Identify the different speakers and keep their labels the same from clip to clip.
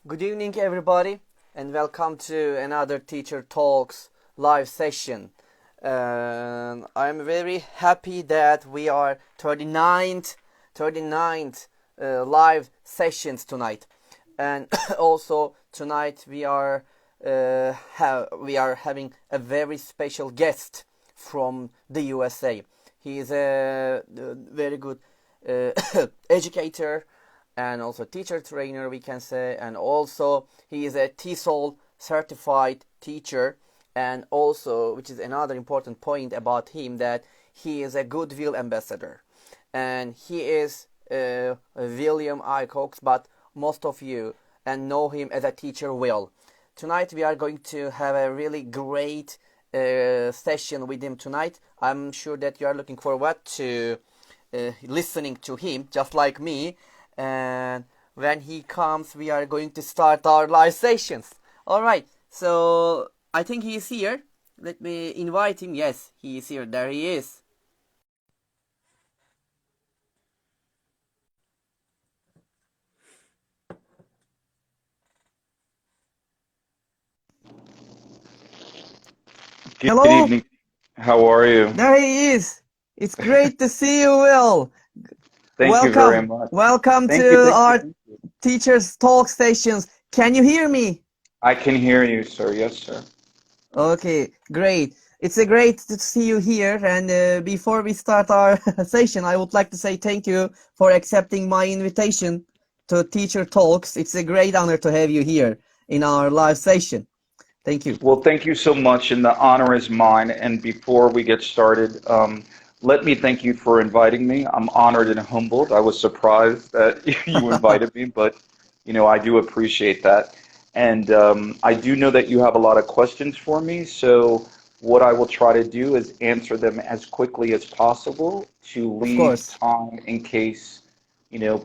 Speaker 1: Good evening, everybody, and welcome to another Teacher Talks live session. I'm very happy that we are 39th live sessions tonight, and also tonight we are having a very special guest from the USA. He is a very good educator and also teacher trainer, we can say, and also he is a TESOL certified teacher, and also, which is another important point about him, that he is a Goodwill ambassador, and he is William I. Cox, but most of you and know him as a teacher Will. Tonight we are going to have a really great session with him tonight. I'm sure that you are looking forward to listening to him, just like me. And when he comes, we are going to start our live sessions. All right, so I think he is here. Let me invite him. Yes, he is here. There he is.
Speaker 2: Good
Speaker 1: Hello,
Speaker 2: evening. How are you?
Speaker 1: there he is. It's great to see you, Will.
Speaker 2: Thank you very
Speaker 1: Welcome,
Speaker 2: much.
Speaker 1: welcome
Speaker 2: Thank you,
Speaker 1: to
Speaker 2: thank you,
Speaker 1: our
Speaker 2: thank you.
Speaker 1: Teachers Talk stations. Can you hear me?
Speaker 2: I can hear you, sir. Yes, sir.
Speaker 1: Okay, great. It's a great to see you here. And before we start our session, I would like to say thank you for accepting my invitation to Teacher Talks. It's a great honor to have you here in our live session. Thank you.
Speaker 2: Well, thank you so much, and the honor is mine. And before we get started, let me thank you for inviting me. I'm honored and humbled. I was surprised that you invited me, but I do appreciate that. And I do know that you have a lot of questions for me, so what I will try to do is answer them as quickly as possible to
Speaker 1: Of
Speaker 2: leave
Speaker 1: course.
Speaker 2: time in case,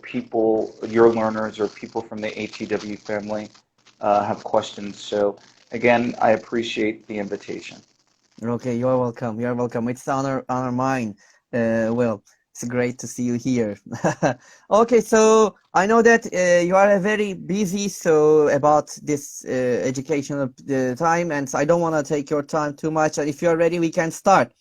Speaker 2: people, your learners or people from the ATW family have questions. So again, I appreciate the invitation.
Speaker 1: Okay, you are welcome. You are welcome. It's honor mine. Well, it's great to see you here. Okay, so I know that you are very busy so about this educational time, and so I don't want to take your time too much. And if you are ready, we can start.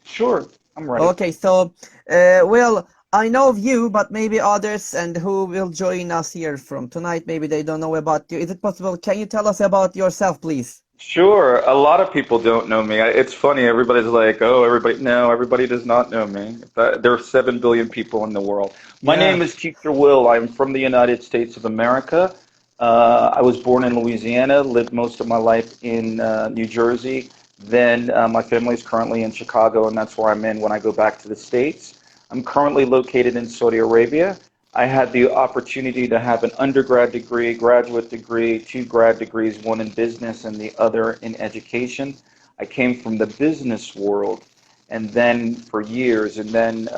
Speaker 2: Sure, I'm ready.
Speaker 1: Okay, so well, I know of you, but maybe others and who will join us here from tonight, maybe they don't know about you. Is it possible? Can you tell us about yourself, please?
Speaker 2: Sure, a lot of people don't know me. It's funny, everybody's like, oh, everybody, no, everybody does not know me. There are 7 billion people in the world. My
Speaker 1: Yeah.
Speaker 2: name is Teacher Will. I'm from the United States of America. I was born in Louisiana, lived most of my life in New Jersey. Then my family is currently in Chicago, and that's where I'm in when I go back to the States. I'm currently located in Saudi Arabia. I had the opportunity to have an undergrad degree, graduate degree, two grad degrees, one in business and the other in education. I came from the business world and then for years, and then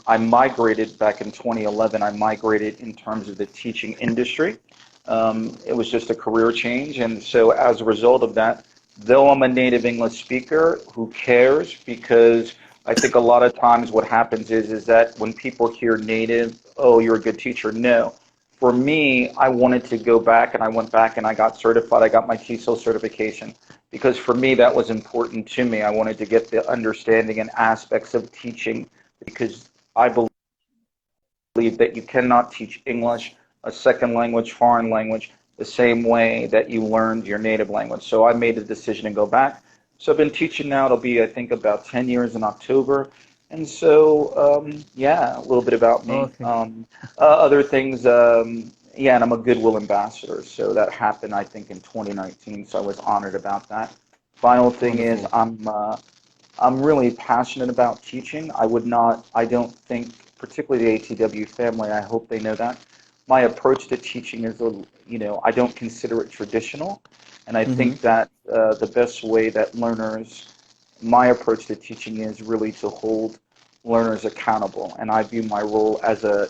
Speaker 2: I migrated back in 2011. I migrated in terms of the teaching industry. It was just a career change, and so as a result of that, though I'm a native English speaker, who cares? Because I think a lot of times what happens is that when people hear native, oh, you're a good teacher. No. For me, I wanted to go back and I went back and I got certified. I got my TESOL certification because for me that was important to me. I wanted to get the understanding and aspects of teaching because I believe that you cannot teach English, a second language, foreign language, the same way that you learned your native language. So I made the decision to go back. So I've been teaching now, it'll be, I think, about 10 years in October. And so, yeah, a little bit about me.
Speaker 1: Okay.
Speaker 2: Other things, yeah, and I'm a Goodwill ambassador. So that happened, I think, in 2019. So I was honored about that. Final thing is,
Speaker 1: Wonderful.
Speaker 2: I'm really passionate about teaching. I don't think, particularly the ATW family, I hope they know that. My approach to teaching is, I don't consider it traditional. And I
Speaker 1: Mm-hmm.
Speaker 2: think that the best way that my approach to teaching is really to hold learners accountable. And I view my role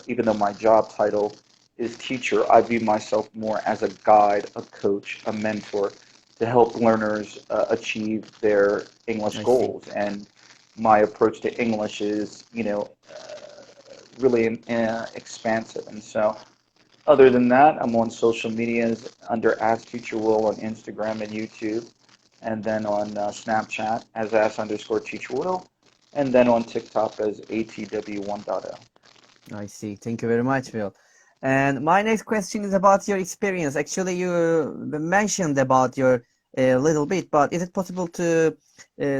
Speaker 2: even though my job title is teacher, I view myself more as a guide, a coach, a mentor to help learners achieve their English
Speaker 1: I see.
Speaker 2: goals. And my approach to English is, really expansive. And so Other than that, I'm on social medias under Ask Teacher Will on Instagram and YouTube, and then on Snapchat as Ask underscore Teacher Will, and then on TikTok as ATW 1.0.
Speaker 1: I see. Thank you very much, Will. And my next question is about your experience. Actually, you mentioned about your a little bit, but is it possible to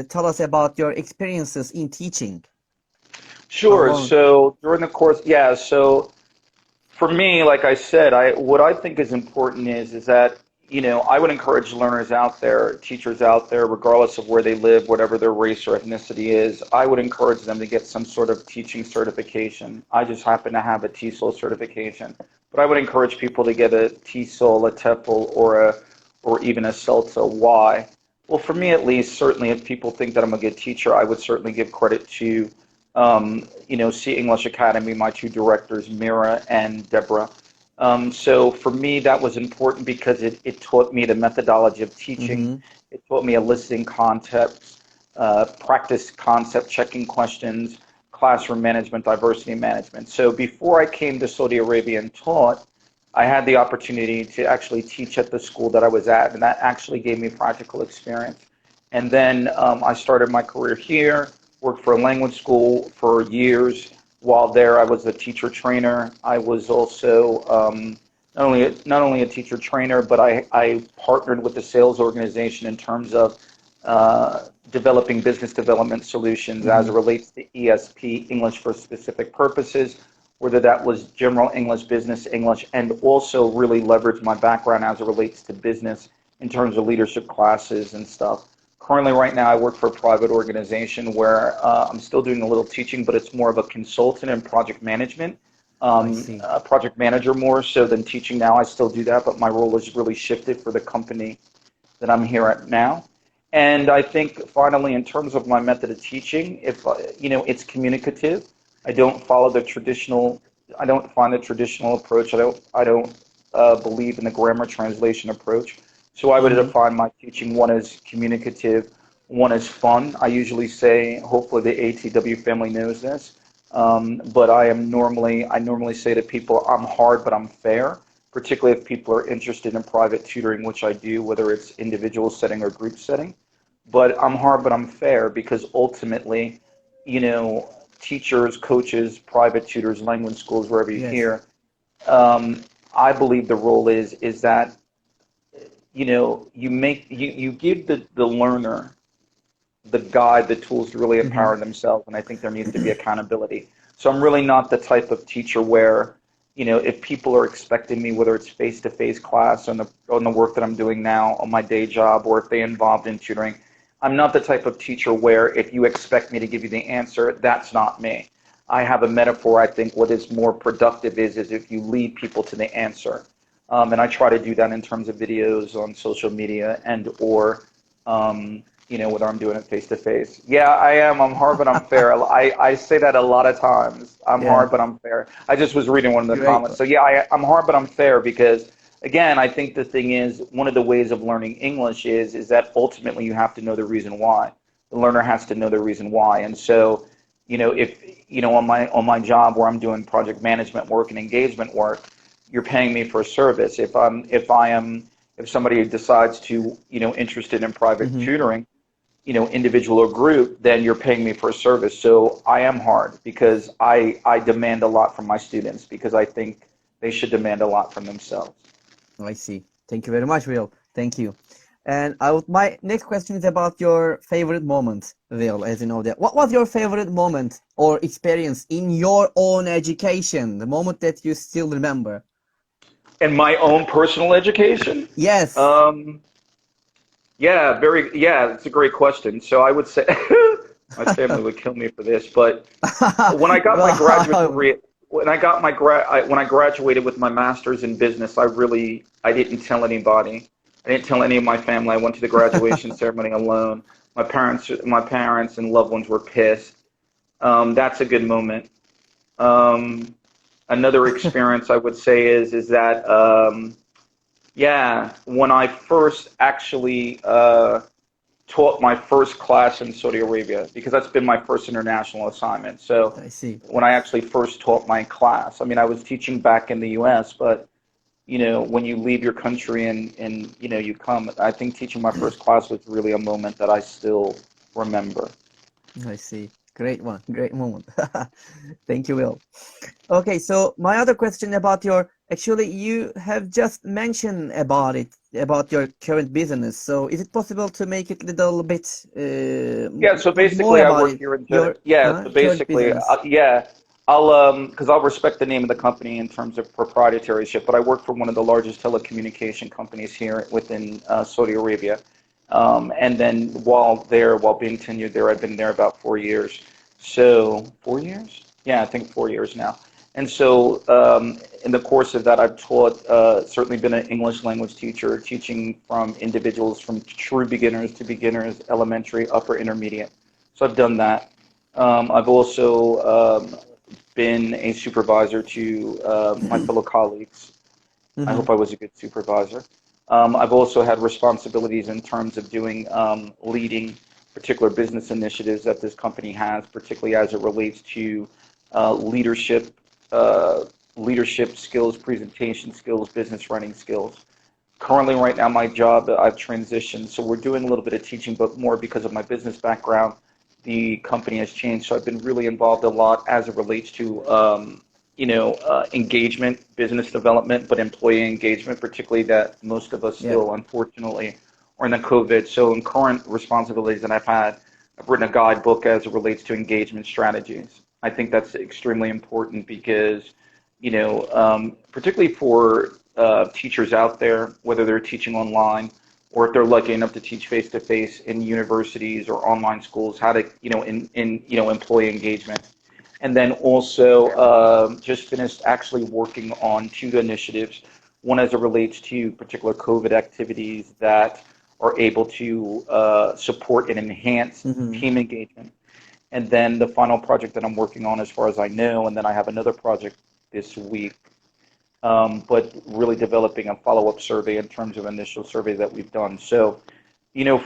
Speaker 1: tell us about your experiences in teaching? How
Speaker 2: Sure.
Speaker 1: long?
Speaker 2: So during the course, yeah. So for me, like I said, what I think is important is that I would encourage learners out there, teachers out there, regardless of where they live, whatever their race or ethnicity is. I would encourage them to get some sort of teaching certification. I just happen to have a TESOL certification, but I would encourage people to get a TESOL, a TEFL, or even a CELTA. Why? Well, for me at least, certainly if people think that I'm a good teacher, I would certainly give credit to See English Academy, my two directors, Mira and Deborah. So for me, that was important because it taught me the methodology of teaching.
Speaker 1: Mm-hmm.
Speaker 2: It taught me eliciting concepts, practice concept checking questions, classroom management, diversity management. So before I came to Saudi Arabia and taught, I had the opportunity to actually teach at the school that I was at, and that actually gave me practical experience. And then I started my career here, worked for a language school for years. While there, I was a teacher trainer. I was also not only a teacher trainer, but I partnered with the sales organization in terms of developing business development solutions as
Speaker 1: Mm-hmm.
Speaker 2: it relates to ESP, English for specific purposes, whether that was general English, business English, and also really leverage my background as it relates to business in terms of leadership classes and stuff. Currently, right now, I work for a private organization where I'm still doing a little teaching, but it's more of a consultant and project management,
Speaker 1: I see.
Speaker 2: a project manager more so than teaching now. I still do that, but my role has really shifted for the company that I'm here at now. And I think finally, in terms of my method of teaching, if it's communicative. I don't follow the traditional. I don't find the traditional approach. I don't believe in the grammar translation approach. So I would
Speaker 1: Mm-hmm.
Speaker 2: define my teaching one as communicative, one as fun. I usually say, hopefully the ATW family knows this, but I normally say to people, I'm hard but I'm fair, particularly if people are interested in private tutoring, which I do, whether it's individual setting or group setting. But I'm hard but I'm fair because ultimately, you know, teachers, coaches, private tutors, language schools, wherever you
Speaker 1: Yes.
Speaker 2: hear, um, I believe the role is that you give the learner the guide, the tools to really
Speaker 1: Mm-hmm.
Speaker 2: empower themselves, and I think there needs to be accountability. So I'm really not the type of teacher where, if people are expecting me, whether it's face-to-face class on the work that I'm doing now on my day job, or if they involved in tutoring, I'm not the type of teacher where if you expect me to give you the answer, that's not me. I have a metaphor. I think what is more productive is if you lead people to the answer. And I try to do that in terms of videos on social media and or whether I'm doing it face to face. Yeah, I am. I'm hard, but I'm fair. I say that a lot of times. I'm
Speaker 1: Yeah.
Speaker 2: hard, but I'm fair. I just was reading one of the
Speaker 1: Great.
Speaker 2: comments. So yeah, I'm hard, but I'm fair because again, I think the thing is one of the ways of learning English is that ultimately you have to know the reason why. The learner has to know the reason why. And so, if on my job where I'm doing project management work and engagement work, you're paying me for a service. If somebody decides to, interested in private
Speaker 1: Mm-hmm.
Speaker 2: tutoring, individual or group, then you're paying me for a service. So I am hard because I demand a lot from my students because I think they should demand a lot from themselves.
Speaker 1: I see. Thank you very much, Will. Thank you. And my next question is about your favorite moment, Will, as you know that. What was your favorite moment or experience in your own education? The moment that you still remember?
Speaker 2: And my own personal education,
Speaker 1: Yes.
Speaker 2: um, yeah, it's a great question. So I would say my family would kill me for this, but when I got my graduate
Speaker 1: Wow.
Speaker 2: degree, when I graduated with my master's in business, I didn't tell anybody. I didn't tell any of my family. I went to the graduation ceremony alone. My parents and loved ones were pissed. That's a good moment. Um, Another experience I would say is that yeah, when I first actually taught my first class in Saudi Arabia, because that's been my first international assignment. So
Speaker 1: I see.
Speaker 2: when I actually first taught my class, I mean, I was teaching back in the U.S., but when you leave your country and you come. I think teaching my first class was really a moment that I still remember.
Speaker 1: I see. Great one. Great moment. Thank you, Will. Okay, so my other question about actually, you have just mentioned about your current business. So is it possible to make it a little bit
Speaker 2: Yeah, so
Speaker 1: more
Speaker 2: basically I
Speaker 1: about
Speaker 2: work
Speaker 1: it,
Speaker 2: here in
Speaker 1: your
Speaker 2: yeah, so
Speaker 1: current
Speaker 2: basically
Speaker 1: business?
Speaker 2: yeah, I'll because I'll respect the name of the company in terms of proprietorship, but I work for one of the largest telecommunication companies here within Saudi Arabia. And then while being tenured there, I've been there about 4 years. So 4 years? Yeah, I think 4 years now. And so in the course of that, I've taught, certainly been an English language teacher, teaching from individuals from true beginners, elementary, upper, intermediate. So I've done that. I've also been a supervisor to my fellow colleagues. I
Speaker 1: Mm-hmm.
Speaker 2: hope I was a good supervisor. I've also had responsibilities in terms of doing leading particular business initiatives that this company has, particularly as it relates to leadership, uh, leadership skills, presentation skills, business running skills. Currently, right now, my job, I've transitioned, so we're doing a little bit of teaching, but more because of my business background, the company has changed. So I've been really involved a lot as it relates to, engagement, business development, but employee engagement, particularly that most of us
Speaker 1: Yeah.
Speaker 2: still, unfortunately, are in the COVID. So in current responsibilities that I've had, I've written a guidebook as it relates to engagement strategies. I think that's extremely important because particularly for teachers out there, whether they're teaching online or if they're lucky enough to teach face to face in universities or online schools, how to, employee engagement. And then also just finished actually working on two initiatives. One as it relates to particular COVID activities that are able to support and enhance
Speaker 1: Mm-hmm.
Speaker 2: team engagement. And then the final project that I'm working on, as far as I know, and then I have another project this week, but really developing a follow-up survey in terms of initial survey that we've done. So,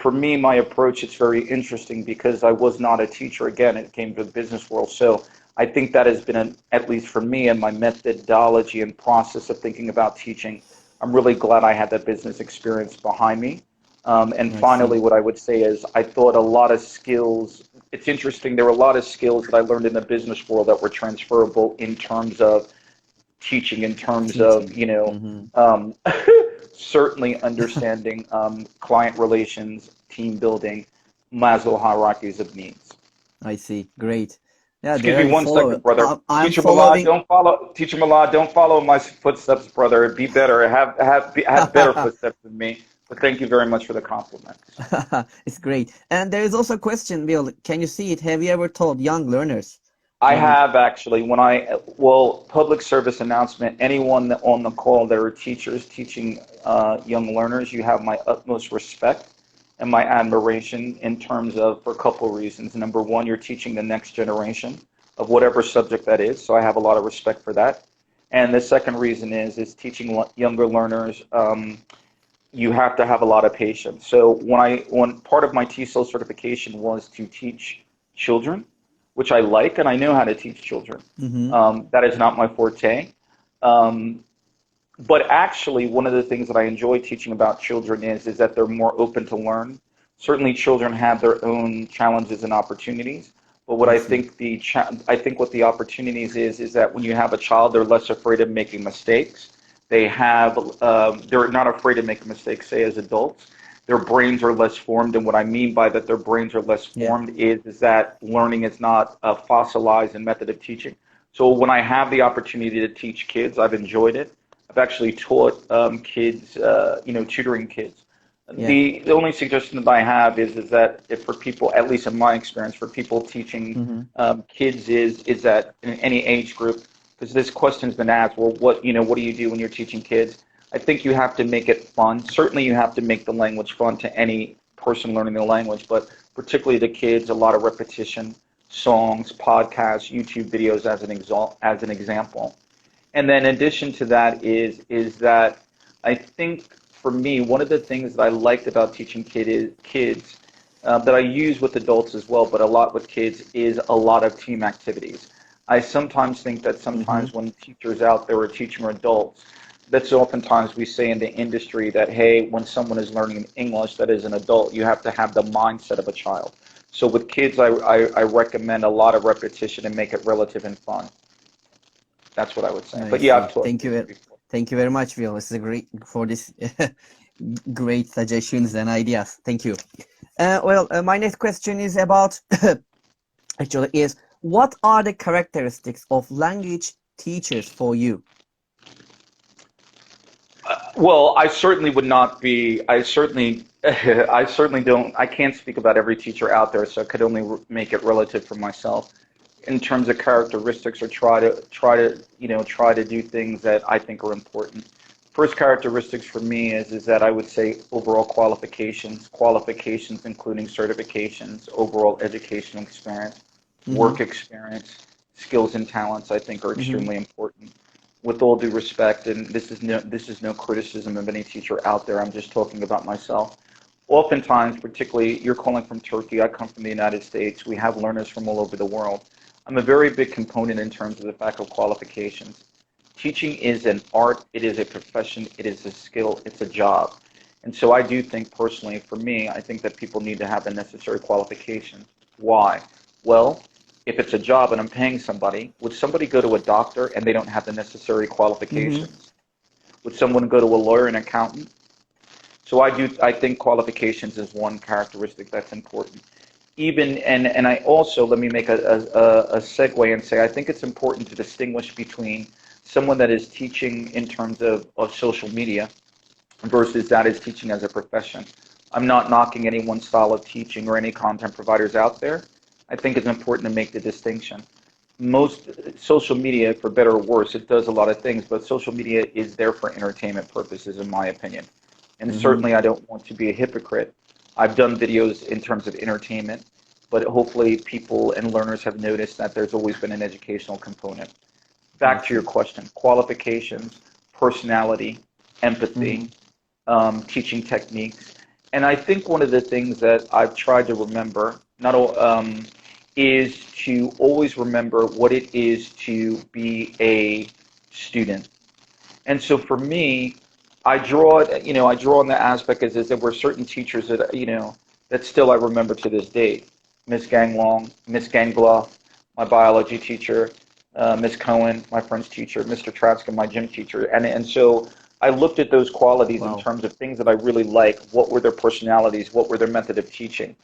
Speaker 2: for me, my approach, it's very interesting because I was not a teacher. Again, it came to the business world. So I think that has been, at least for me and my methodology and process of thinking about teaching, I'm really glad I had that business experience behind me. And
Speaker 1: I see.
Speaker 2: finally, what I would say is I thought a lot of skills, it's interesting, there were a lot of skills that I learned in the business world that were transferable in terms of teaching, in terms of,
Speaker 1: Teaching. Mm-hmm.
Speaker 2: um, certainly understanding client relations, team building, Maslow hierarchies of needs.
Speaker 1: I see. Great. Yeah,
Speaker 2: Excuse
Speaker 1: there
Speaker 2: me
Speaker 1: you
Speaker 2: one
Speaker 1: follow
Speaker 2: second,
Speaker 1: it.
Speaker 2: brother.
Speaker 1: I'm following.
Speaker 2: Teacher Malad, don't follow my footsteps, brother. Be better. Have better footsteps than me. But thank you very much for the compliments.
Speaker 1: It's great. And there is also a question, Bill. Can you see it? Have you ever told young learners?
Speaker 2: I
Speaker 1: Maybe.
Speaker 2: have actually, public service announcement, anyone on the call that are teachers teaching young learners, you have my utmost respect and my admiration in terms of, for a couple of reasons. Number one, you're teaching the next generation of whatever subject that is, so I have a lot of respect for that. And the second reason is teaching younger learners, you have to have a lot of patience. So when part of my TESOL certification was to teach children, which I like, and I know how to teach children.
Speaker 1: Mm-hmm.
Speaker 2: That is not my forte. Um, but actually, one of the things that I enjoy teaching about children is that they're more open to learn. Certainly, children have their own challenges and opportunities. But what
Speaker 1: I
Speaker 2: I
Speaker 1: see.
Speaker 2: think I think what the opportunities is that when you have a child, they're less afraid of making mistakes. They're not afraid to make a mistake. Say as adults, their brains are less formed, and what I mean by that, their brains are less
Speaker 1: Yeah.
Speaker 2: formed is that learning is not a fossilized and method of teaching. So when I have the opportunity to teach kids, I've enjoyed it. I've actually taught kids, tutoring kids.
Speaker 1: Yeah.
Speaker 2: The only suggestion that I have is that if for people, at least in my experience, for people teaching
Speaker 1: Mm-hmm.
Speaker 2: kids is that in any age group, because this question's been asked, well, what do you do when you're teaching kids? I think you have to make it fun. Certainly, you have to make the language fun to any person learning the language, but particularly the kids, a lot of repetition, songs, podcasts, YouTube videos as an example. And then in addition to that is that I think for me, one of the things that I liked about teaching kids that I use with adults as well, but a lot with kids, is a lot of team activities. I sometimes think that
Speaker 1: Mm-hmm.
Speaker 2: sometimes when teachers out there are teaching adults, That's oftentimes we say in the industry that, hey, when someone is learning English that is an adult, you have to have the mindset of a child. So with kids, I recommend a lot of repetition and make it relative and fun. That's what I would say.
Speaker 1: I
Speaker 2: But yeah,
Speaker 1: see.
Speaker 2: I've taught kids before.
Speaker 1: Thank you very much, Will. This is a great for this great suggestions and ideas. Thank you. My next question is about actually is what are the characteristics of language teachers for you?
Speaker 2: Well, I certainly would not be. I certainly, I certainly don't. I can't speak about every teacher out there, so I could only make it relative for myself in terms of characteristics, or try to do things that I think are important. First characteristics for me is that I would say overall qualifications including certifications, overall educational experience,
Speaker 1: Mm-hmm.
Speaker 2: work experience, skills and talents. I think are
Speaker 1: Mm-hmm.
Speaker 2: extremely important. With all due respect, and this is no criticism of any teacher out there. I'm just talking about myself. Oftentimes, particularly, you're calling from Turkey. I come from the United States. We have learners from all over the world. I'm a very big component in terms of the fact of qualifications. Teaching is an art. It is a profession. It is a skill. It's a job. And so I do think personally, for me, I think that people need to have the necessary qualifications. Why? Well, if it's a job and I'm paying somebody, would somebody go to a doctor and they don't have the necessary
Speaker 1: Mm-hmm.
Speaker 2: qualifications? Would someone go to a lawyer and accountant? So I think qualifications is one characteristic that's important. Even, and I also, let me make a segue and say, I think it's important to distinguish between someone that is teaching in terms of social media versus that is teaching as a profession. I'm not knocking anyone's style of teaching or any content providers out there. I think it's important to make the distinction. Most social media, for better or worse, it does a lot of things, but social media is there for entertainment purposes, in my opinion. And
Speaker 1: Mm-hmm.
Speaker 2: certainly I don't want to be a hypocrite. I've done videos in terms of entertainment, but hopefully people and learners have noticed that there's always been an educational component. Back to your
Speaker 1: Okay.
Speaker 2: question, qualifications, personality,
Speaker 1: Mm-hmm.
Speaker 2: empathy, teaching techniques. And I think one of the things that I've tried to remember, not is to always remember what it is to be a student. And so for me, I draw on the aspect is there were certain teachers that, that still I remember to this day. Miss Ganglong, Miss Gangloff, my biology teacher, Miss Cohen, my French teacher, Mr. Tratsky, my gym teacher. And so I looked at those qualities in
Speaker 1: Wow.
Speaker 2: terms of things that I really like. What were their personalities? What were their method of teaching?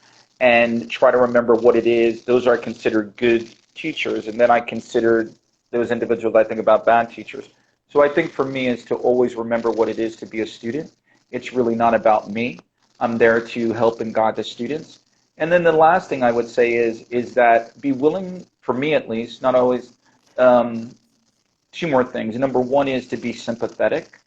Speaker 2: And try to remember what it is. Those are considered good teachers. And then I considered those individuals I think about bad teachers. So I think for me is to always remember what it is to be a student. It's really not about me. I'm there to help and guide the students. And then the last thing I would say is that be willing, for me at least, not always, um, two more things. Number one is to be sympathetic,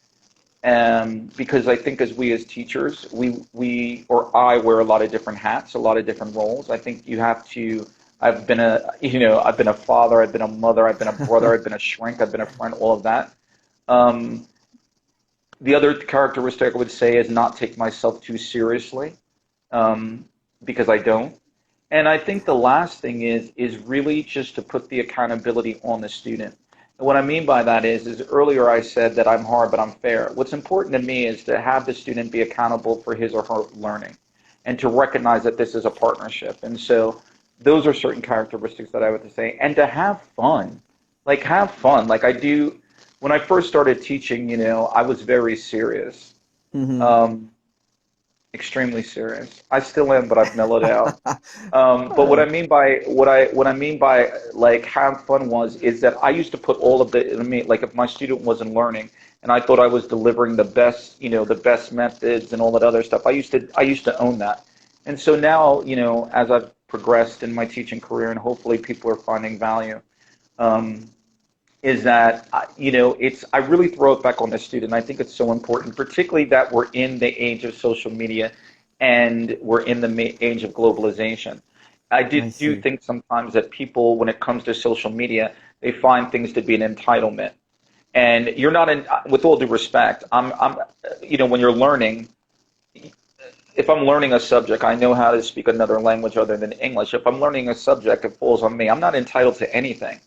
Speaker 2: because I think as teachers, we or I wear a lot of different hats, a lot of different roles. I think you have to. I've been a father, I've been a mother, I've been a brother, I've been a shrink, I've been a friend, all of that. Um, the other characteristic I would say is not take myself too seriously, um, because I don't. And I think the last thing is really just to put the accountability on the student. And what I mean by that is earlier I said that I'm hard but I'm fair. What's important to me is to have the student be accountable for his or her learning and to recognize that this is a partnership. And so those are certain characteristics that I would say. And to have fun. Like have fun. Like I do when I first started teaching, I was very serious.
Speaker 1: Mm-hmm.
Speaker 2: Um, extremely serious. I still am, but I've mellowed out. But what I mean by like have fun is that I used to put all of the I mean like if my student wasn't learning and I thought I was delivering the best the best methods and all that other stuff, I used to own that. And so now, as I've progressed in my teaching career and hopefully people are finding value, um, is that it's I really throw it back on the student. I think it's so important, particularly that we're in the age of social media and we're in the age of globalization. I
Speaker 1: I
Speaker 2: do
Speaker 1: see.
Speaker 2: think sometimes that people, when it comes to social media, they find things to be an entitlement. And you're not in, with all due respect, when you're learning, if I'm learning a subject, I know how to speak another language other than English. If I'm learning a subject, it falls on me. I'm not entitled to anything.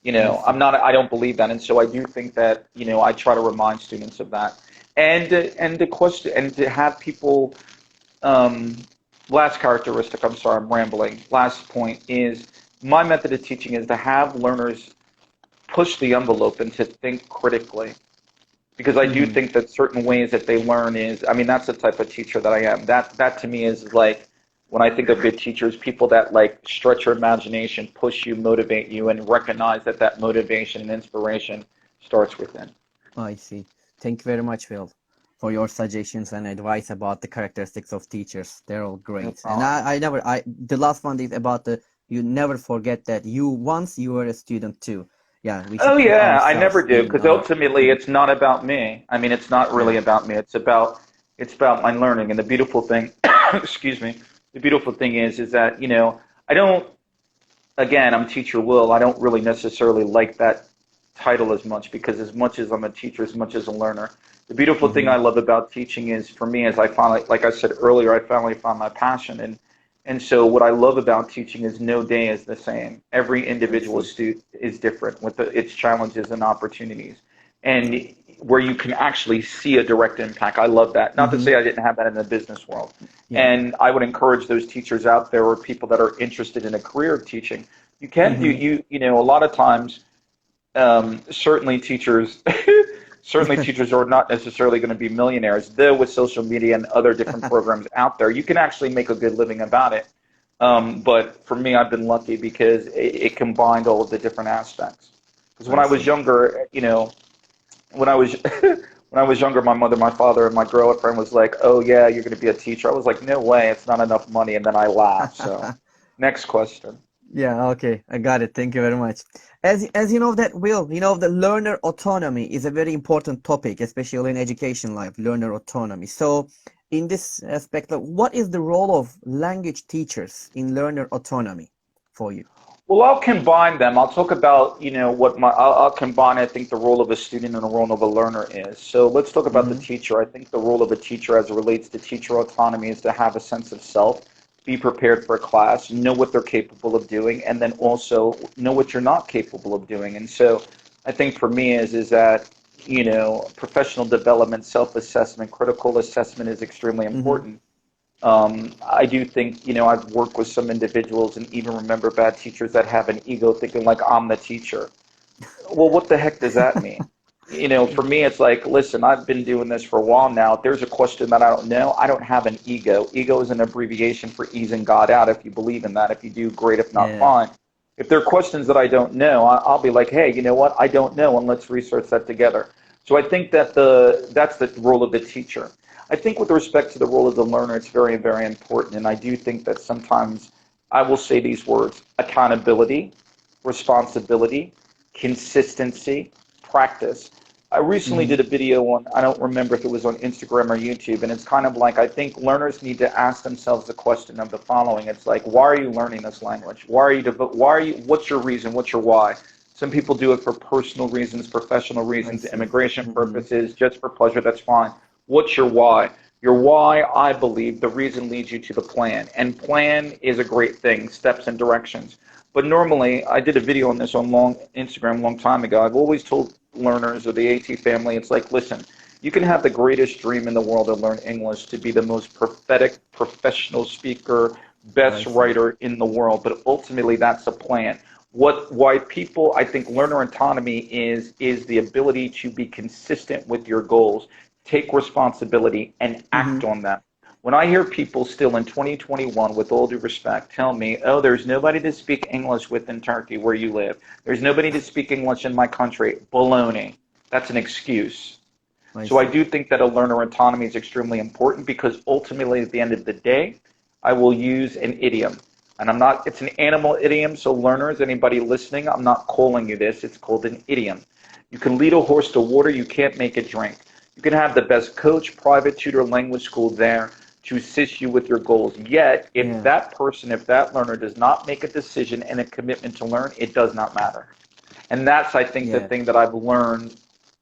Speaker 1: I see.
Speaker 2: I don't believe that. And so I do think that, I try to remind students of that. And the question, and to have people, um, last characteristic, I'm sorry, I'm rambling. Last point is my method of teaching is to have learners push the envelope and to think critically. Because I do
Speaker 1: Mm-hmm.
Speaker 2: think that certain ways that they learn is, I mean, that's the type of teacher that I am. That to me is like, when I think of good teachers, people that like stretch your imagination, push you, motivate you, and recognize that that motivation and inspiration starts within.
Speaker 1: I see. Thank you very much, Will, for your suggestions and advice about the characteristics of teachers. They're all
Speaker 2: No
Speaker 1: great. And
Speaker 2: problem.
Speaker 1: the last one is about you never forget that you were a student too. Yeah, we
Speaker 2: Oh
Speaker 1: should put
Speaker 2: yeah, I never
Speaker 1: ourselves
Speaker 2: do,
Speaker 1: in
Speaker 2: because
Speaker 1: our,
Speaker 2: ultimately it's not about me. I mean, it's not
Speaker 1: yeah.
Speaker 2: really about me. It's about my learning. And the beautiful thing, excuse me, the beautiful thing is that I don't. Again, I'm Teacher Will. I don't really necessarily like that title as much as I'm a teacher, as much as a learner. The beautiful thing
Speaker 1: Mm-hmm.
Speaker 2: I love about teaching is, for me, is I finally, like I said earlier, I finally found my passion. And so what I love about teaching is no day is the same. Every
Speaker 1: I
Speaker 2: individual
Speaker 1: see.
Speaker 2: student is different with its challenges and opportunities. And where you can actually see a direct impact. I love that. Not to
Speaker 1: Mm-hmm.
Speaker 2: say I didn't have that in the business world.
Speaker 1: Yeah.
Speaker 2: And I would encourage those teachers out there or people that are interested in a career of teaching. You can do
Speaker 1: Mm-hmm.
Speaker 2: a lot of times, certainly teachers certainly teachers are not necessarily going to be millionaires, though with social media and other different programs out there, you can actually make a good living about it. But for me, I've been lucky because it combined all of the different aspects. Because when
Speaker 1: I
Speaker 2: I was
Speaker 1: see.
Speaker 2: younger, when I was when I was younger, my mother, my father, and my girlfriend was like, "Oh yeah, you're going to be a teacher." I was like, "No way, it's not enough money." And then I laughed. So, next question.
Speaker 1: Yeah, okay, I got it. Thank you very much. As you know that Will, the learner autonomy is a very important topic, especially in education life, learner autonomy. So in this aspect, like, what is the role of language teachers in learner autonomy for you?
Speaker 2: Well, I'll combine them. I'll talk about, I'll combine, I think, the role of a student and the role of a learner is. So let's talk about the
Speaker 1: Mm-hmm.
Speaker 2: teacher. I think the role of a teacher as it relates to teacher autonomy is to have a sense of self, be prepared for a class, know what they're capable of doing, and then also know what you're not capable of doing. And so I think for me is that, professional development, self-assessment, critical assessment is extremely
Speaker 1: Mm-hmm.
Speaker 2: important. I do think, I've worked with some individuals and even remember bad teachers that have an ego thinking like I'm the teacher. Well, what the heck does that mean? For me, it's like, listen, I've been doing this for a while now. If there's a question that I don't know, I don't have an ego. Ego is an abbreviation for easing God out. If you believe in that, if you do, great. If not,
Speaker 1: Yeah.
Speaker 2: fine. If there are questions that I don't know, I'll be like, hey, you know what? I don't know, and let's research that together. So I think that that's the role of the teacher. I think with respect to the role of the learner, it's very, very important. And I do think that sometimes I will say these words: accountability, responsibility, consistency, practice. I recently
Speaker 1: Mm-hmm.
Speaker 2: did a video on, I don't remember if it was on Instagram or YouTube, and it's kind of like, I think learners need to ask themselves the question of the following. It's like, why are you learning this language? What's your reason? What's your why? Some people do it for personal reasons, professional
Speaker 1: I
Speaker 2: reasons,
Speaker 1: see.
Speaker 2: immigration
Speaker 1: Mm-hmm.
Speaker 2: purposes, just for pleasure. That's fine. What's your why? Your why, I believe, the reason leads you to the plan. And plan is a great thing, steps and directions. But normally, I did a video on this on Instagram a long time ago. I've always told learners of the AT family, it's like, listen, you can have the greatest dream in the world to learn English, to be the most prophetic professional speaker,
Speaker 1: I
Speaker 2: best
Speaker 1: see.
Speaker 2: writer in the world, but ultimately that's a plan. Why people, I think, learner autonomy is the ability to be consistent with your goals, take responsibility, and
Speaker 1: Mm-hmm.
Speaker 2: act on them. When I hear people still in 2021, with all due respect, tell me, oh, there's nobody to speak English with in Turkey where you live. There's nobody to speak English in my country. Baloney. That's an excuse.
Speaker 1: I
Speaker 2: So I
Speaker 1: see.
Speaker 2: do think that a learner autonomy is extremely important because ultimately at the end of the day, I will use an idiom. And it's an animal idiom, so learners, anybody listening, I'm not calling you this, it's called an idiom. You can lead a horse to water, you can't make it drink. You can have the best coach, private tutor, language school there to assist you with your goals. Yet,
Speaker 1: Yeah.
Speaker 2: if that learner does not make a decision and a commitment to learn, it does not matter. And that's, I think, the
Speaker 1: Yeah.
Speaker 2: thing that I've learned,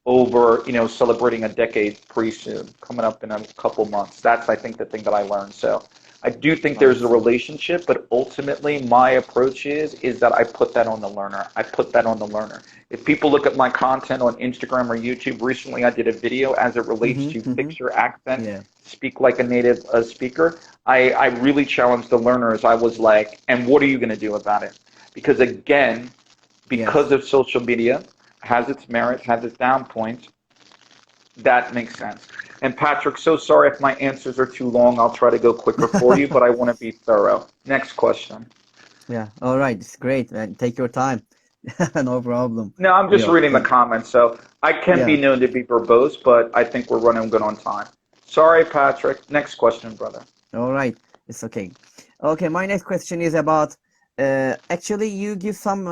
Speaker 2: over, celebrating a decade pretty soon, coming up in a couple months. That's, I think, the thing that I learned. So I do think
Speaker 1: I
Speaker 2: there's a
Speaker 1: see.
Speaker 2: relationship, but ultimately my approach is that I put that on the learner. I put that on the learner. If people look at my content on Instagram or YouTube, recently I did a video as it relates to fix your accent,
Speaker 1: Yeah.
Speaker 2: speak like a native speaker. I really challenged the learners. I was like, and what are you going to do about it? Because again,
Speaker 1: Yes.
Speaker 2: because of social media, has its merits, has its down points, that makes sense. And Patrick, so sorry if my answers are too long. I'll try to go quicker for you, but I want to be thorough. Next question.
Speaker 1: Yeah. All right. It's great, man. Take your time. No problem.
Speaker 2: No, I'm just
Speaker 1: Will.
Speaker 2: reading the comments, so I can be
Speaker 1: Yeah.
Speaker 2: known to be verbose, but I think we're running good on time. Sorry, Patrick. Next question, brother.
Speaker 1: All right. It's okay. Okay. My next question is about. Actually, you give some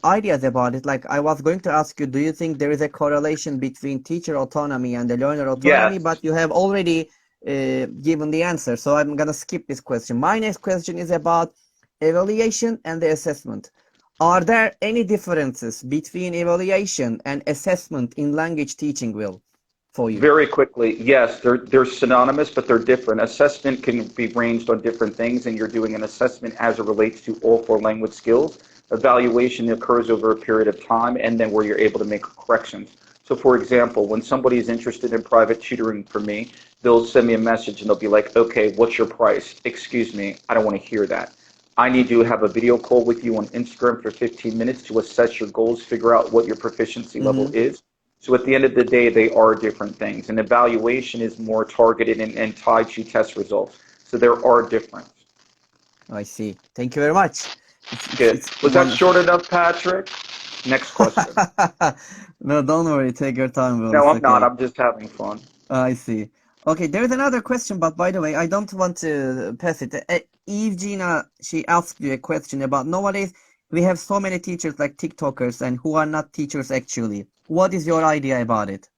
Speaker 1: ideas about it. Like I was going to ask you, do you think there is a correlation between teacher autonomy and the learner autonomy?
Speaker 2: Yes.
Speaker 1: But you have already given the answer, so I'm gonna skip this question. My next question is about evaluation and the assessment. Are there any differences between evaluation and assessment in language teaching, Will, for you?
Speaker 2: Very quickly, yes, they're synonymous, but they're different. Assessment can be ranged on different things, and you're doing an assessment as it relates to all four language skills. Evaluation occurs over a period of time, and then where you're able to make corrections. So, for example, when somebody is interested in private tutoring for me, they'll send me a message and they'll be like, okay, what's your price? Excuse me, I don't want to hear that. I need to have a video call with you on Instagram for 15 minutes to assess your goals, figure out what your proficiency level
Speaker 1: Mm-hmm.
Speaker 2: is. So at the end of the day, they are different things. And evaluation is more targeted and tied to test results. So there are different.
Speaker 1: I see. Thank you very much.
Speaker 2: Good.
Speaker 1: It's
Speaker 2: Was that
Speaker 1: one.
Speaker 2: short enough, Patrick? Next question.
Speaker 1: No, don't worry. Take your time, Will.
Speaker 2: No,
Speaker 1: It's
Speaker 2: I'm not.
Speaker 1: okay.
Speaker 2: I'm just having fun.
Speaker 1: I see. Okay, there is another question, but by the way, I don't want to pass it. Eve Gina, she asked you a question about nowadays we have so many teachers like TikTokers and who are not teachers actually. What is your idea about it?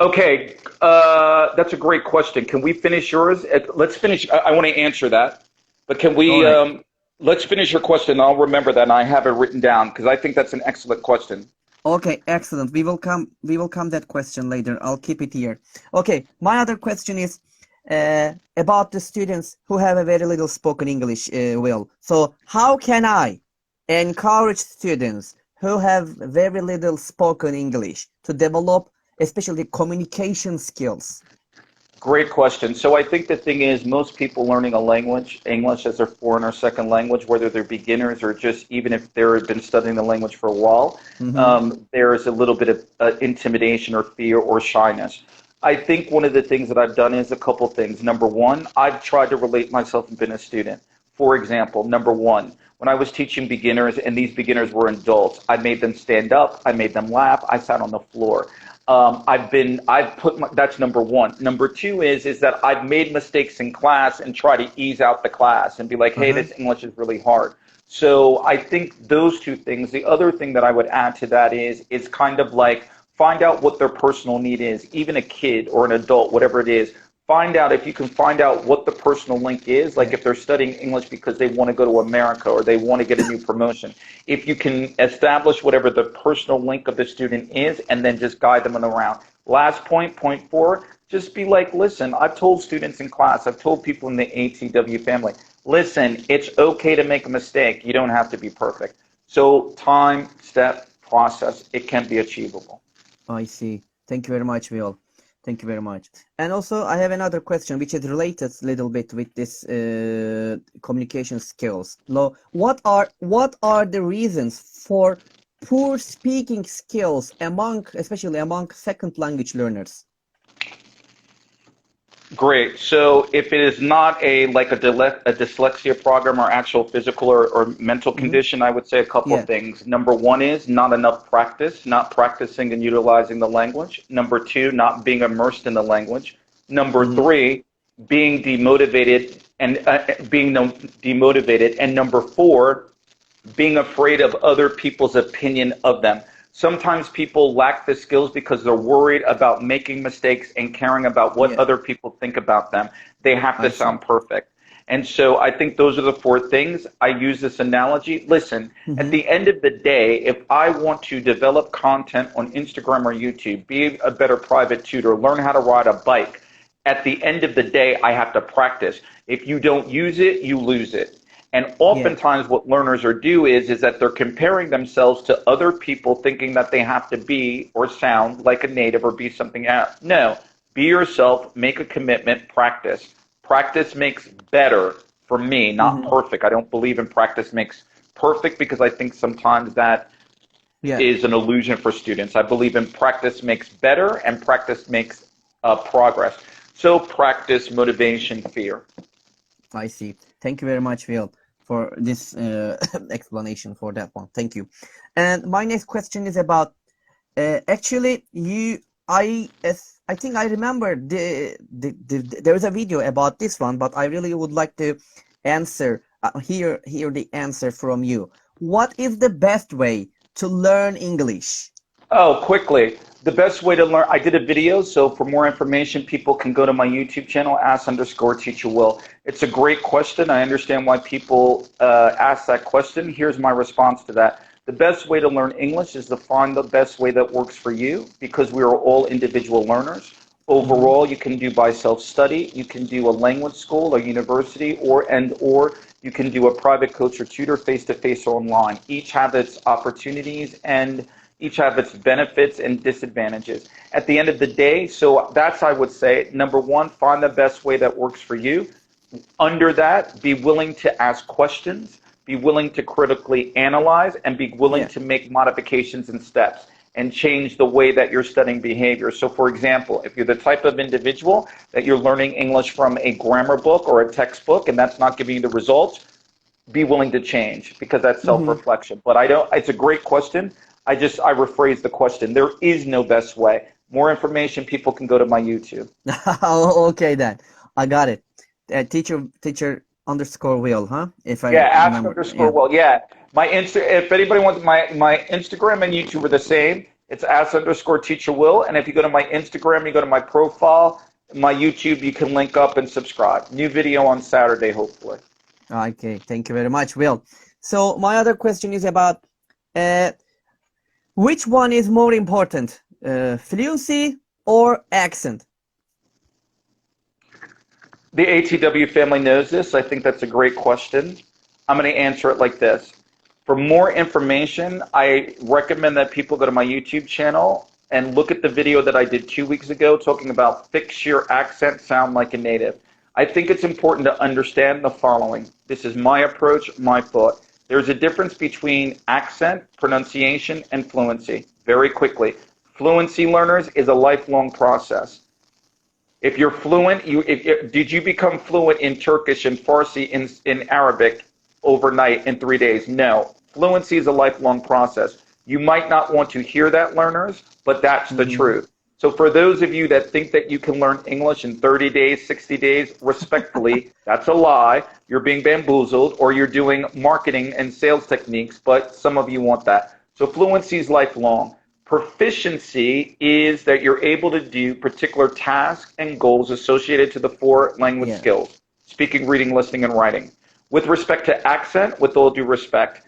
Speaker 2: Okay, that's a great question. Can we finish yours? Let's finish. I want to answer that, but can
Speaker 1: All
Speaker 2: we?
Speaker 1: right.
Speaker 2: Let's finish your question. I'll remember that, and I have it written down because I think that's an excellent question.
Speaker 1: Okay, excellent. We will come that question later. I'll keep it here. Okay, my other question is about the students who have a very little spoken English, Will. So how can I encourage students who have very little spoken English to develop especially communication skills?
Speaker 2: Great question. So I think the thing is, most people learning a language, English as their foreign or second language, whether they're beginners or just even if they've been studying the language for a while,
Speaker 1: Mm-hmm.
Speaker 2: there is a little bit of intimidation or fear or shyness. I think one of the things that I've done is a couple things. Number one, I've tried to relate myself and been a student. For example, number one, when I was teaching beginners and these beginners were adults, I made them stand up, I made them laugh, I sat on the floor. That's number one. Number two is that I've made mistakes in class and try to ease out the class and be like, hey,
Speaker 1: Uh-huh.
Speaker 2: this English is really hard. So I think those two things. The other thing that I would add to that is kind of like find out what their personal need is, even a kid or an adult, whatever it is. Find out if you can find out what the personal link is, like
Speaker 1: Yeah,
Speaker 2: if they're studying English because they want to go to America or they want to get a new promotion. If you can establish whatever the personal link of the student is and then just guide them around. Last point, point four, just be like, listen, I've told students in class, I've told people in the ATW family, listen, it's okay to make a mistake. You don't have to be perfect. So time, step, process, it can be achievable.
Speaker 1: I see. Thank you very much, Will. Thank you very much. And also, I have another question which is related a little bit with this communication skills. Lo, what are the reasons for poor speaking skills among, especially among second language learners?
Speaker 2: Great. So if it is not a dyslexia problem or actual physical or mental
Speaker 1: Hmm.
Speaker 2: condition, I would say a couple of
Speaker 1: Yeah,
Speaker 2: things. Number one is not enough practice, not practicing and utilizing the language. Number two, not being immersed in the language. Number
Speaker 1: hmm,
Speaker 2: three, being demotivated and being demotivated. And number four, being afraid of other people's opinion of them. Sometimes people lack the skills because they're worried about making mistakes and caring about what
Speaker 1: yeah,
Speaker 2: other people think about them. They have to
Speaker 1: I see.
Speaker 2: sound perfect. And so I think those are the four things. I use this analogy. Listen, at the end of the day, if I want to develop content on Instagram or YouTube, be a better private tutor, learn how to ride a bike, at the end of the day, I have to practice. If you don't use it, you lose it. And
Speaker 1: Yeah.
Speaker 2: oftentimes what learners are do is that they're comparing themselves to other people thinking that they have to be or sound like a native or be something else. No, be yourself, make a commitment, practice. Practice makes better for me, not perfect. I don't believe in practice makes perfect because I think sometimes that
Speaker 1: Yeah.
Speaker 2: is an illusion for students. I believe in practice makes better and practice makes progress. So practice, motivation, fear.
Speaker 1: I see. Thank you very much, Will, for this explanation for that one. Thank you. And my next question is about actually I think I remember there is a video about this one, but I really would like to answer hear the answer from you. What is the best way to learn English?
Speaker 2: Oh, quickly. The best way to learn, I did a video, so for more information, people can go to my YouTube channel, ask_teacher Will. It's a great question. I understand why people ask that question. Here's my response to that. The best way to learn English is to find the best way that works for you because we are all individual learners. Overall, you can do by self-study, you can do a language school or university, or you can do a private coach or tutor face-to-face or online. Each have its opportunities and each have its benefits and disadvantages. At the end of the day, so that's, I would say, number one, find the best way that works for you. Under that, be willing to ask questions, be willing to critically analyze, and be willing to make modifications and steps and change the way that you're studying behavior. So for example, if you're the type of individual that you're learning English from a grammar book or a textbook and that's not giving you the results, be willing to change because that's self-reflection. But it's a great question. I rephrase the question. There is no best way. More information, people can go to my YouTube.
Speaker 1: Okay then, I got it. Teacher underscore Will, huh? If I
Speaker 2: Ask
Speaker 1: remember.
Speaker 2: underscore Will. Yeah, if anybody wants my Instagram and YouTube are the same. It's ask_teacher Will. And if you go to my Instagram, you go to my profile, my YouTube, you can link up and subscribe. New video on Saturday, hopefully.
Speaker 1: Okay, thank you very much, Will. So my other question is about which one is more important, fluency or accent?
Speaker 2: The ATW family knows this. I think that's a great question. I'm going to answer it like this. For more information, I recommend that people go to my YouTube channel and look at the video that I did 2 weeks ago talking about fix your accent, sound like a native. I think it's important to understand the following. This is my approach, my thought. There's a difference between accent, pronunciation, and fluency. Very quickly. Fluency, learners, is a lifelong process. If you're fluent, did you become fluent in Turkish and Farsi in Arabic overnight in 3 days? No. Fluency is a lifelong process. You might not want to hear that, learners, but that's the truth. So for those of you that think that you can learn English in 30 days, 60 days, respectfully, that's a lie. You're being bamboozled, or you're doing marketing and sales techniques, but some of you want that. So fluency is lifelong. Proficiency is that you're able to do particular tasks and goals associated to the 4 language skills: speaking, reading, listening, and writing. With respect to accent, with all due respect,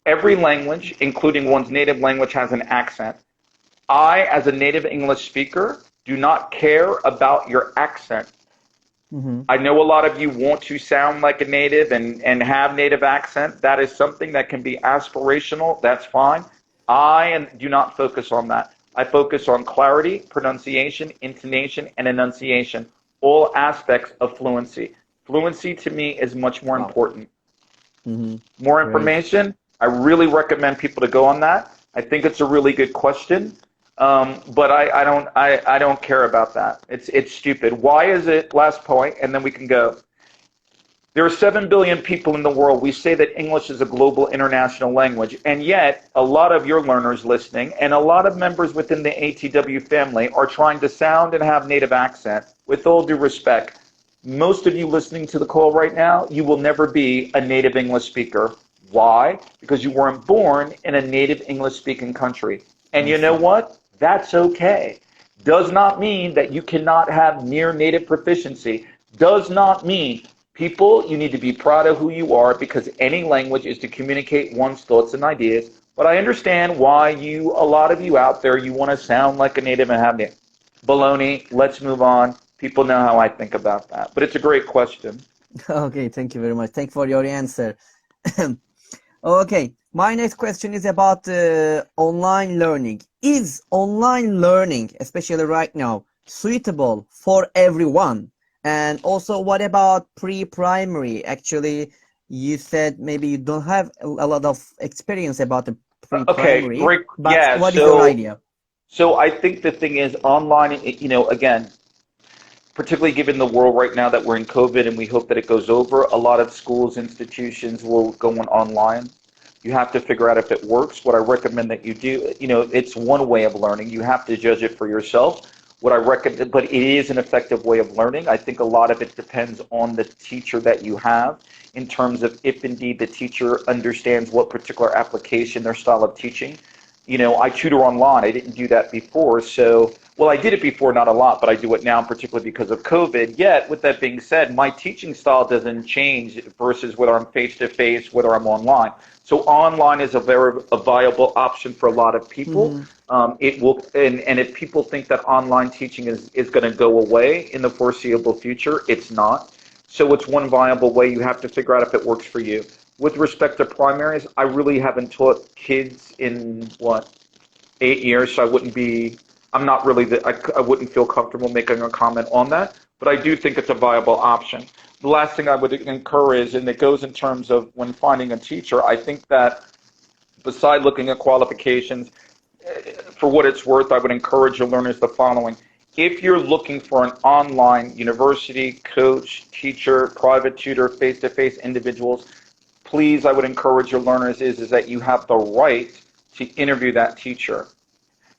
Speaker 2: every language, including one's native language, has an accent. I, as a native English speaker, do not care about your accent. I know a lot of you want to sound like a native and have native accent. That is something that can be aspirational. That's fine. I do not focus on that. I focus on clarity, pronunciation, intonation, and enunciation, all aspects of fluency. Fluency to me is much more important. More information, I really recommend people to go on that. I think it's a really good question, but I don't care about that. It's stupid. Why is it, last point, and then we can go. There are 7 billion people in the world. We say that English is a global international language, and yet a lot of your learners listening and a lot of members within the ATW family are trying to sound and have native accent. With all due respect, most of you listening to the call right now, you will never be a native English speaker. Why? Because you weren't born in a native English speaking country. And you know what? That's okay. Does not mean that you cannot have near native proficiency. Does not mean People, you need to be proud of who you are because any language is to communicate one's thoughts and ideas. But I understand why a lot of you out there, you want to sound like a native and have native. Baloney, let's move on. People know how I think about that. But it's a great question.
Speaker 1: Okay, thank you very much. Thank you for your answer. Okay, my next question is about online learning. Is online learning, especially right now, suitable for everyone? And also, what about pre-primary? Actually, you said maybe you don't have a lot of experience about the
Speaker 2: Okay,
Speaker 1: pre-primary,
Speaker 2: great.
Speaker 1: but
Speaker 2: Yeah,
Speaker 1: what is your idea?
Speaker 2: so I think the thing is online, again, particularly given the world right now that we're in COVID and we hope that it goes over, a lot of schools, institutions will go online. You have to figure out if it works. What I recommend that you do, it's one way of learning. You have to judge it for yourself. What I recommend, but it is an effective way of learning. I think a lot of it depends on the teacher that you have in terms of if indeed the teacher understands what particular application, their style of teaching. I tutor online. I didn't do that before. So, well, I did it before, not a lot, but I do it now, particularly because of COVID. Yet, with that being said, my teaching style doesn't change versus whether I'm face to face, whether I'm online. So, online is a viable option for a lot of people.
Speaker 1: Mm-hmm.
Speaker 2: It will, and if people think that online teaching is going to go away in the foreseeable future, it's not. So, it's one viable way. You have to figure out if it works for you. With respect to primaries, I really haven't taught kids in 8 years, so I'm not really, I wouldn't feel comfortable making a comment on that, but I do think it's a viable option. The last thing I would encourage, and it goes in terms of when finding a teacher, I think that beside looking at qualifications, for what it's worth, I would encourage your learners the following. If you're looking for an online university, coach, teacher, private tutor, face-to-face individuals, please, I would encourage your learners is that you have the right to interview that teacher.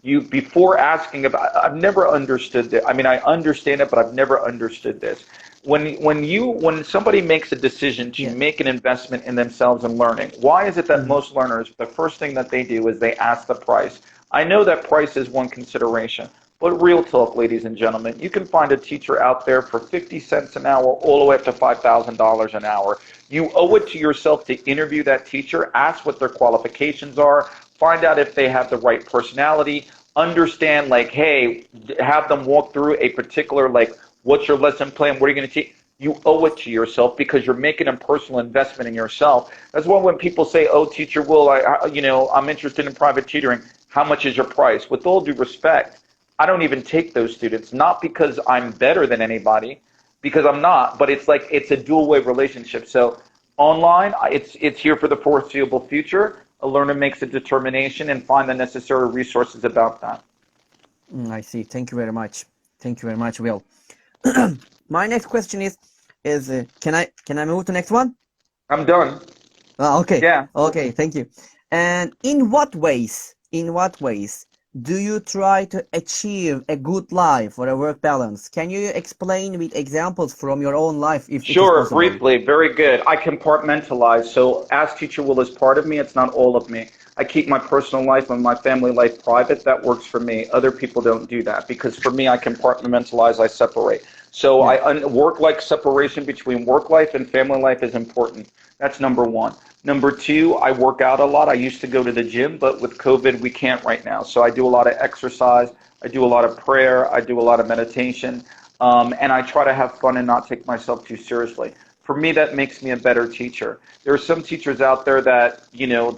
Speaker 2: Before asking about, I've never understood that. I mean, I understand it, but I've never understood this. When somebody makes a decision to
Speaker 1: Yeah.
Speaker 2: make an investment in themselves and learning, why is it that
Speaker 1: Mm-hmm.
Speaker 2: most learners, the first thing that they do is they ask the price? I know that price is one consideration, but real talk, ladies and gentlemen, you can find a teacher out there for 50 cents an hour all the way up to $5,000 an hour. You owe it to yourself to interview that teacher, ask what their qualifications are, find out if they have the right personality, understand, like, hey, have them walk through a particular, like, what's your lesson plan, what are you going to teach? You owe it to yourself because you're making a personal investment in yourself. That's why when people say, oh, Teacher Will, I'm interested in private tutoring, how much is your price? With all due respect, I don't even take those students, not because I'm better than anybody, because I'm not, but it's a dual-way relationship. So online, it's here for the foreseeable future. A learner makes a determination and find the necessary resources about that.
Speaker 1: I see. Thank you very much. Thank you very much, Will. My next question is can I move to next one?
Speaker 2: I'm done.
Speaker 1: Okay.
Speaker 2: Yeah.
Speaker 1: Okay, thank you. And in what ways do you try to achieve a good life or a work balance? Can you explain with examples from your own life if it is
Speaker 2: Sure,
Speaker 1: possible?
Speaker 2: briefly. Very good. I compartmentalize. So as Teacher Will is part of me, it's not all of me. I keep my personal life and my family life private. That works for me. Other people don't do that because for me, I compartmentalize, I separate. So
Speaker 1: Yeah.
Speaker 2: work-life separation between work life and family life is important. That's number one. Number two, I work out a lot. I used to go to the gym, but with COVID, we can't right now. So I do a lot of exercise. I do a lot of prayer. I do a lot of meditation. And I try to have fun and not take myself too seriously. For me, that makes me a better teacher. There are some teachers out there that,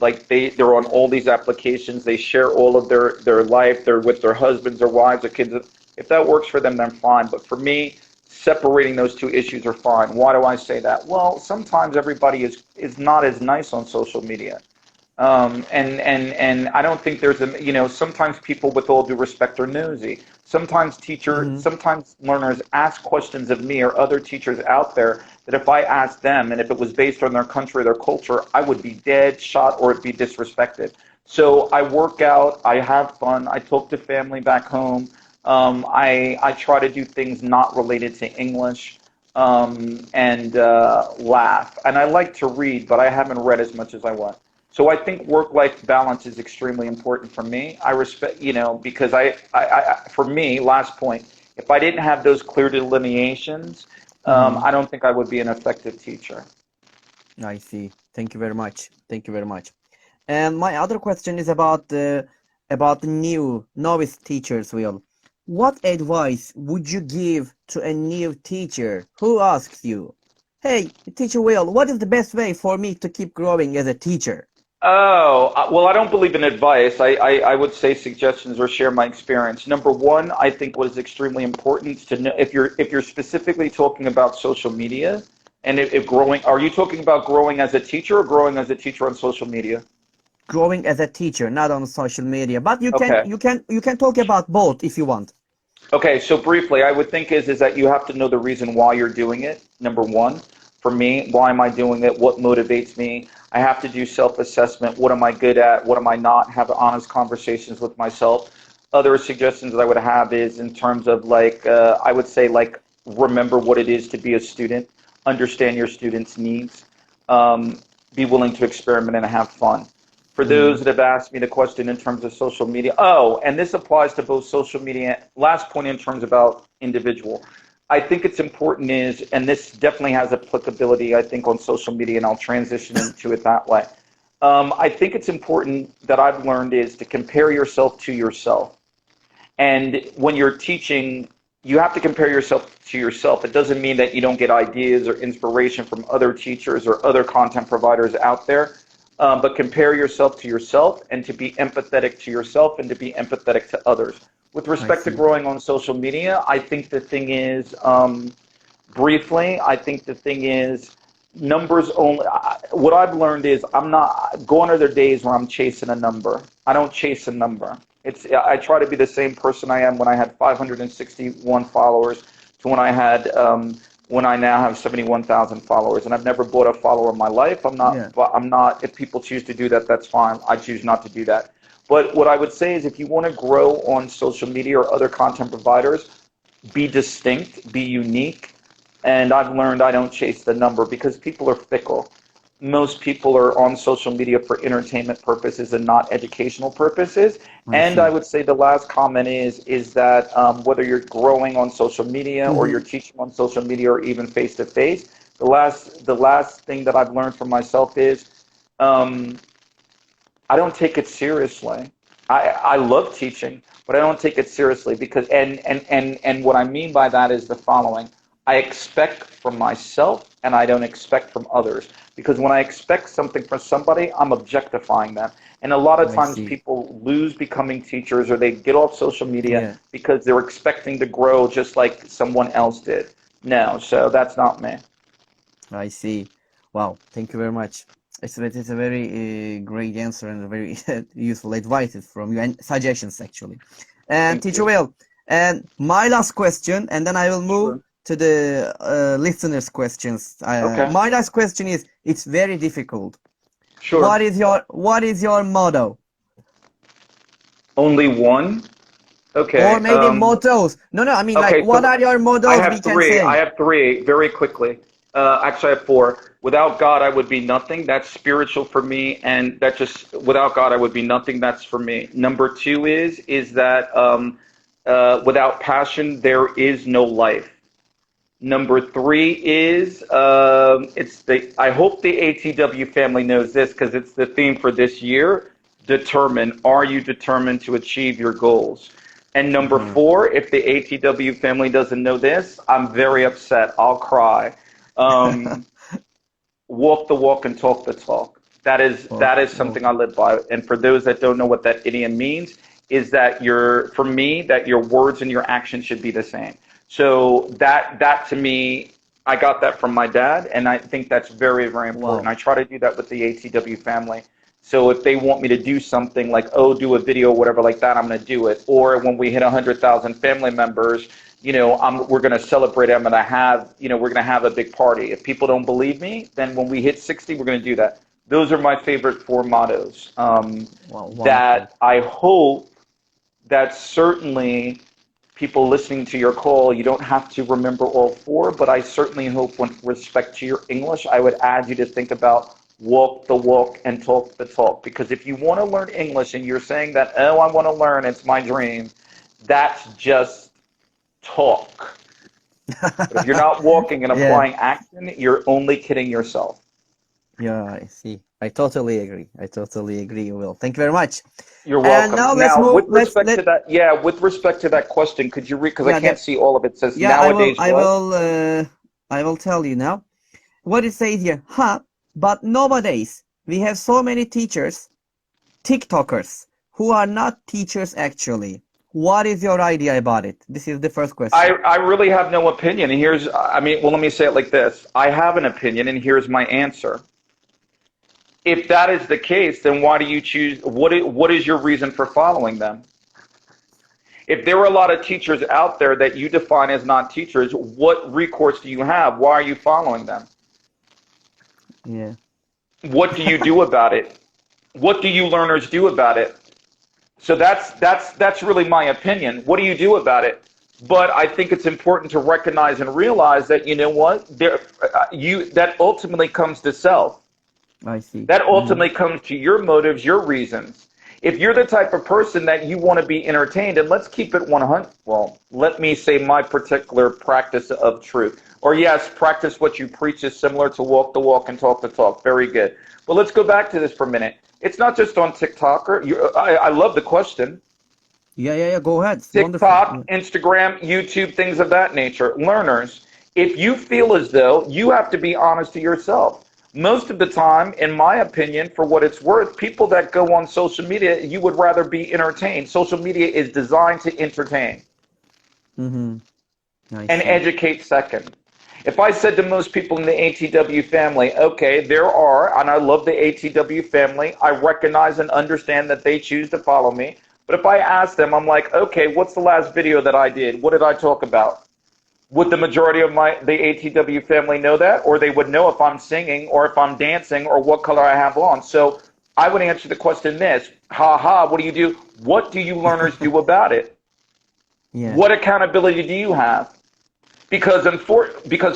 Speaker 2: like they're on all these applications. They share all of their life. They're with their husbands, their wives, their kids. If that works for them, then fine. But for me, separating those two issues are fine. Why do I say that? Well, sometimes everybody is not as nice on social media. And I don't think there's sometimes people, with all due respect, are nosy.
Speaker 1: Mm-hmm.
Speaker 2: Sometimes learners ask questions of me or other teachers out there that if I asked them and if it was based on their country or their culture, I would be dead, shot, or it'd be disrespected. So I work out, I have fun, I talk to family back home. I try to do things not related to English and laugh. And I like to read, but I haven't read as much as I want. So I think work-life balance is extremely important for me. I respect, because for me, last point, if I didn't have those clear delineations,
Speaker 1: Mm-hmm.
Speaker 2: I don't think I would be an effective teacher.
Speaker 1: I see. Thank you very much. Thank you very much. And my other question is about the new novice teachers, Will. What advice would you give to a new teacher who asks you, "Hey, teacher Will, what is the best way for me to keep growing as a teacher?"
Speaker 2: Oh, well, I don't believe in advice. I would say suggestions or share my experience. Number one, I think what is extremely important is to know if you're specifically talking about social media and if growing, are you talking about growing as a teacher or growing as a teacher on social media?
Speaker 1: Growing as a teacher, not on social media, but
Speaker 2: Okay.
Speaker 1: you can talk about both if you want.
Speaker 2: Okay, so briefly, I would think is that you have to know the reason why you're doing it. Number one, for me, why am I doing it? What motivates me? I have to do self-assessment. What am I good at? What am I not? Have honest conversations with myself. Other suggestions that I would have is in terms of like, I would say like, remember what it is to be a student, understand your students' needs, be willing to experiment and have fun. For
Speaker 1: Mm-hmm.
Speaker 2: those that have asked me the question in terms of social media, oh, and this applies to both social media. Last point in terms about individual. I think it's important is, and this definitely has applicability, I think, on social media, and I'll transition into it that way. I think it's important that I've learned is to compare yourself to yourself. And when you're teaching, you have to compare yourself to yourself. It doesn't mean that you don't get ideas or inspiration from other teachers or other content providers out there, but compare yourself to yourself and to be empathetic to yourself and to be empathetic to others. With
Speaker 1: I
Speaker 2: respect to
Speaker 1: see.
Speaker 2: growing on social media, I think the thing is, briefly, I think the thing is numbers only. What I've learned is I'm not going to there days where I'm chasing a number. I don't chase a number. I try to be the same person I am when I had 561 followers to when I now have 71,000 followers, and I've never bought a follower in my life.
Speaker 1: Yeah.
Speaker 2: I'm not. If people choose to do that, that's fine. I choose not to do that. But what I would say is, if you want to grow on social media or other content providers, be distinct, be unique. And I've learned I don't chase the number because people are fickle. Most people are on social media for entertainment purposes and not educational purposes.
Speaker 1: I
Speaker 2: And I
Speaker 1: see.
Speaker 2: would say the last comment is that whether you're growing on social media or you're
Speaker 1: Mm-hmm.
Speaker 2: teaching on social media or even face to face, the last thing that I've learned from myself is um, I don't take it seriously. I love teaching, but I don't take it seriously because and what I mean by that is the following. I expect from myself and I don't expect from others. Because when I expect something from somebody, I'm objectifying them. And a lot of
Speaker 1: I
Speaker 2: times
Speaker 1: see.
Speaker 2: people lose becoming teachers or they get off social media
Speaker 1: Yeah.
Speaker 2: because they're expecting to grow just like someone else did. No, so that's not me.
Speaker 1: I see. Wow, thank you very much. It's a very great answer and a very useful advice from you and suggestions actually. And
Speaker 2: Thank
Speaker 1: teacher
Speaker 2: you.
Speaker 1: Will, and my last question, and then I will move
Speaker 2: Sure.
Speaker 1: to the listeners' questions.
Speaker 2: Okay.
Speaker 1: My last question is, it's very difficult.
Speaker 2: Sure.
Speaker 1: What is your motto?
Speaker 2: Only one?
Speaker 1: Or
Speaker 2: Okay.
Speaker 1: maybe mottos? No, no, I mean like
Speaker 2: Okay,
Speaker 1: what
Speaker 2: so
Speaker 1: are your
Speaker 2: I
Speaker 1: mottos we
Speaker 2: have
Speaker 1: can
Speaker 2: three. I
Speaker 1: say?
Speaker 2: have three very quickly. Actually, I have four. Without God, I would be nothing. That's spiritual for me, and that just without God, I would be nothing. That's for me. Number two is that without passion, there is no life. Number three is it's the. I hope the ATW family knows this because it's the theme for this year. Determine. Are you determined to achieve your goals? And number
Speaker 1: Uh-huh.
Speaker 2: four, if the ATW family doesn't know this, I'm very upset. I'll cry. Um, walk the walk and talk the talk. That is something I
Speaker 1: Okay.
Speaker 2: live by. And for those that don't know what that idiom means, is that for me, that your words and your actions should be the same. So that to me, I got that from my dad, and I think that's very, very important.
Speaker 1: Wow.
Speaker 2: I try to do that with the ATW family. So if they want me to do something like, oh, do a video or whatever like that, I'm going to do it. Or when we hit 100,000 family members, we're going to celebrate. I'm going to have, we're going to have a big party. If people don't believe me, then when we hit 60, we're going to do that. Those are my favorite four mottos.
Speaker 1: Wow, wonderful.
Speaker 2: That I hope that certainly people listening to your call, you don't have to remember all four, but I certainly hope with respect to your English, I would add you to think about walk the walk and talk the talk. Because if you want to learn English and you're saying that, oh, I want to learn, it's my dream, that's just talk. But if you're not walking and
Speaker 1: Yeah,
Speaker 2: applying action, you're only kidding yourself.
Speaker 1: yeah, I see. I totally agree. I totally agree, Will. Thank you very much.
Speaker 2: You're
Speaker 1: And
Speaker 2: welcome.
Speaker 1: now let's
Speaker 2: Now,
Speaker 1: move.
Speaker 2: with respect to that, yeah, with respect to that question, could you read, because I
Speaker 1: Yeah,
Speaker 2: can't see all of it. It says
Speaker 1: yeah,
Speaker 2: nowadays what?
Speaker 1: I will tell you now. What it says here, but nowadays we have so many teachers, TikTokers, who are not teachers actually. What is your idea about it? This is the first question.
Speaker 2: I really have no opinion. And here's, I mean, well, let me say it like this. I have an opinion, and here's my answer. If that is the case, then why do you choose, what is your reason for following them? If there are a lot of teachers out there that you define as not teachers, what recourse do you have? Why are you following them?
Speaker 1: Yeah.
Speaker 2: What do you do about it? What do you learners do about it? So that's really my opinion. What do you do about it? But I think it's important to recognize and realize that you know what that ultimately comes to self.
Speaker 1: I see.
Speaker 2: That ultimately comes to your motives, your reasons. If you're the type of person that you want to be entertained, and let's keep it 100, well, let me say my particular practice of truth. Or yes, practice what you preach is similar to walk the walk and talk the talk. Very good. But let's go back to this for a minute. It's not just on TikTok. I love the question.
Speaker 1: Yeah, yeah, yeah. Go ahead. It's wonderful. Yeah.
Speaker 2: TikTok, Instagram, YouTube, things of that nature. Learners, if you feel as though you have to be honest to yourself, most of the time, in my opinion, for what it's worth, people that go on social media, you would rather be entertained. Social media is designed to entertain
Speaker 1: Mm-hmm. I
Speaker 2: and
Speaker 1: see.
Speaker 2: educate second. If I said to most people in the ATW family, okay, there are, and I love the ATW family, I recognize and understand that they choose to follow me. But if I ask them, I'm like, okay, what's the last video that I did? What did I talk about? Would the majority of the ATW family know that? Or they would know if I'm singing or if I'm dancing or what color I have on. So I would answer the question this, what do you do? What do you learners do about it?
Speaker 1: Yeah.
Speaker 2: What accountability do you have? Because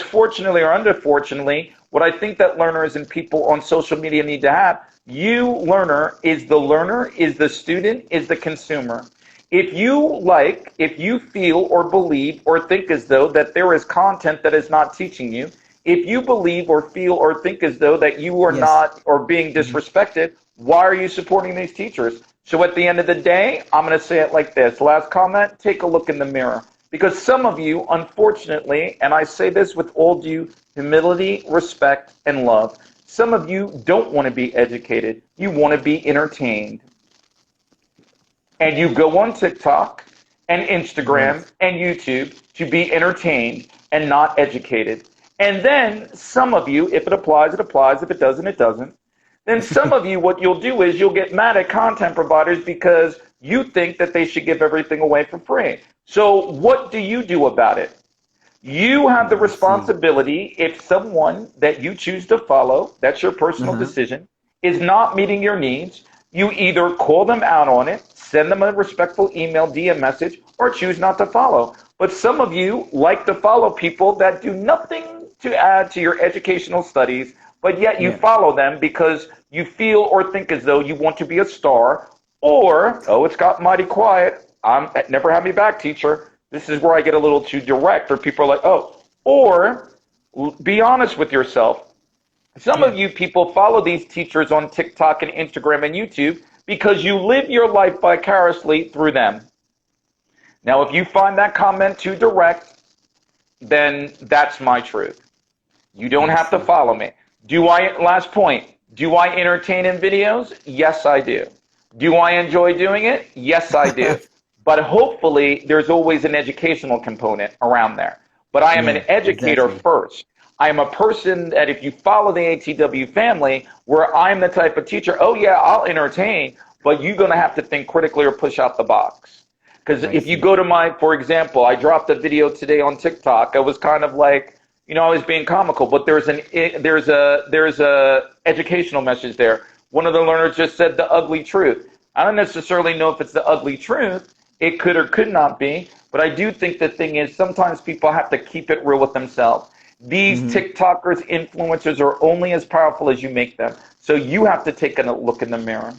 Speaker 2: fortunately or unfortunately, what I think that learners and people on social media need to have, you learner, is the student, is the consumer. If you feel or believe or think as though that there is content that is not teaching you, if you believe or feel or think as though that you are
Speaker 1: Yes.
Speaker 2: not or being disrespected, why are you supporting these teachers? So at the end of the day, I'm going to say it like this. Last comment, take a look in the mirror. Because some of you, unfortunately, and I say this with all due humility, respect, and love, some of you don't want to be educated. You want to be entertained. And you go on TikTok and
Speaker 1: Right.
Speaker 2: Instagram and YouTube to be entertained and not educated. And then some of you, if it applies, it applies. If it doesn't, it doesn't. Then some of you, what you'll do is you'll get mad at content providers because you think that they should give everything away for free. So what do you do about it? You have the
Speaker 1: I see.
Speaker 2: responsibility if someone that you choose to follow, that's your personal
Speaker 1: Uh-huh.
Speaker 2: decision, is not meeting your needs. You either call them out on it, send them a respectful email, DM message, or choose not to follow. But some of you like to follow people that do nothing to add to your educational studies, but yet you
Speaker 1: Yeah.
Speaker 2: follow them because you feel or think as though you want to be a star, or, oh, it's got mighty quiet. Never have me back, teacher. This is where I get a little too direct, or people are like, oh, or be honest with yourself. Some
Speaker 1: Yeah.
Speaker 2: of you people follow these teachers on TikTok and Instagram and YouTube because you live your life vicariously through them. Now, if you find that comment too direct, then that's my truth. You don't
Speaker 1: I
Speaker 2: have to
Speaker 1: see.
Speaker 2: follow me. Last point, do I entertain in videos? Yes, I do. Do I enjoy doing it? Yes, I do. But hopefully, there's always an educational component around there. But I am an
Speaker 1: Yeah,
Speaker 2: educator
Speaker 1: exactly.
Speaker 2: first. I am a person that if you follow the ATW family, where I'm the type of teacher, oh yeah, I'll entertain, but you're going to have to think critically or push out the box. Because
Speaker 1: I
Speaker 2: if you
Speaker 1: see.
Speaker 2: go to for example, I dropped a video today on TikTok. I was kind of like, I was being comical, but there's a educational message there. One of the learners just said the ugly truth. I don't necessarily know if it's the ugly truth. It could or could not be, but I do think the thing is sometimes people have to keep it real with themselves. These
Speaker 1: Mm-hmm.
Speaker 2: TikTokers, influencers are only as powerful as you make them. So you have to take a look in the mirror.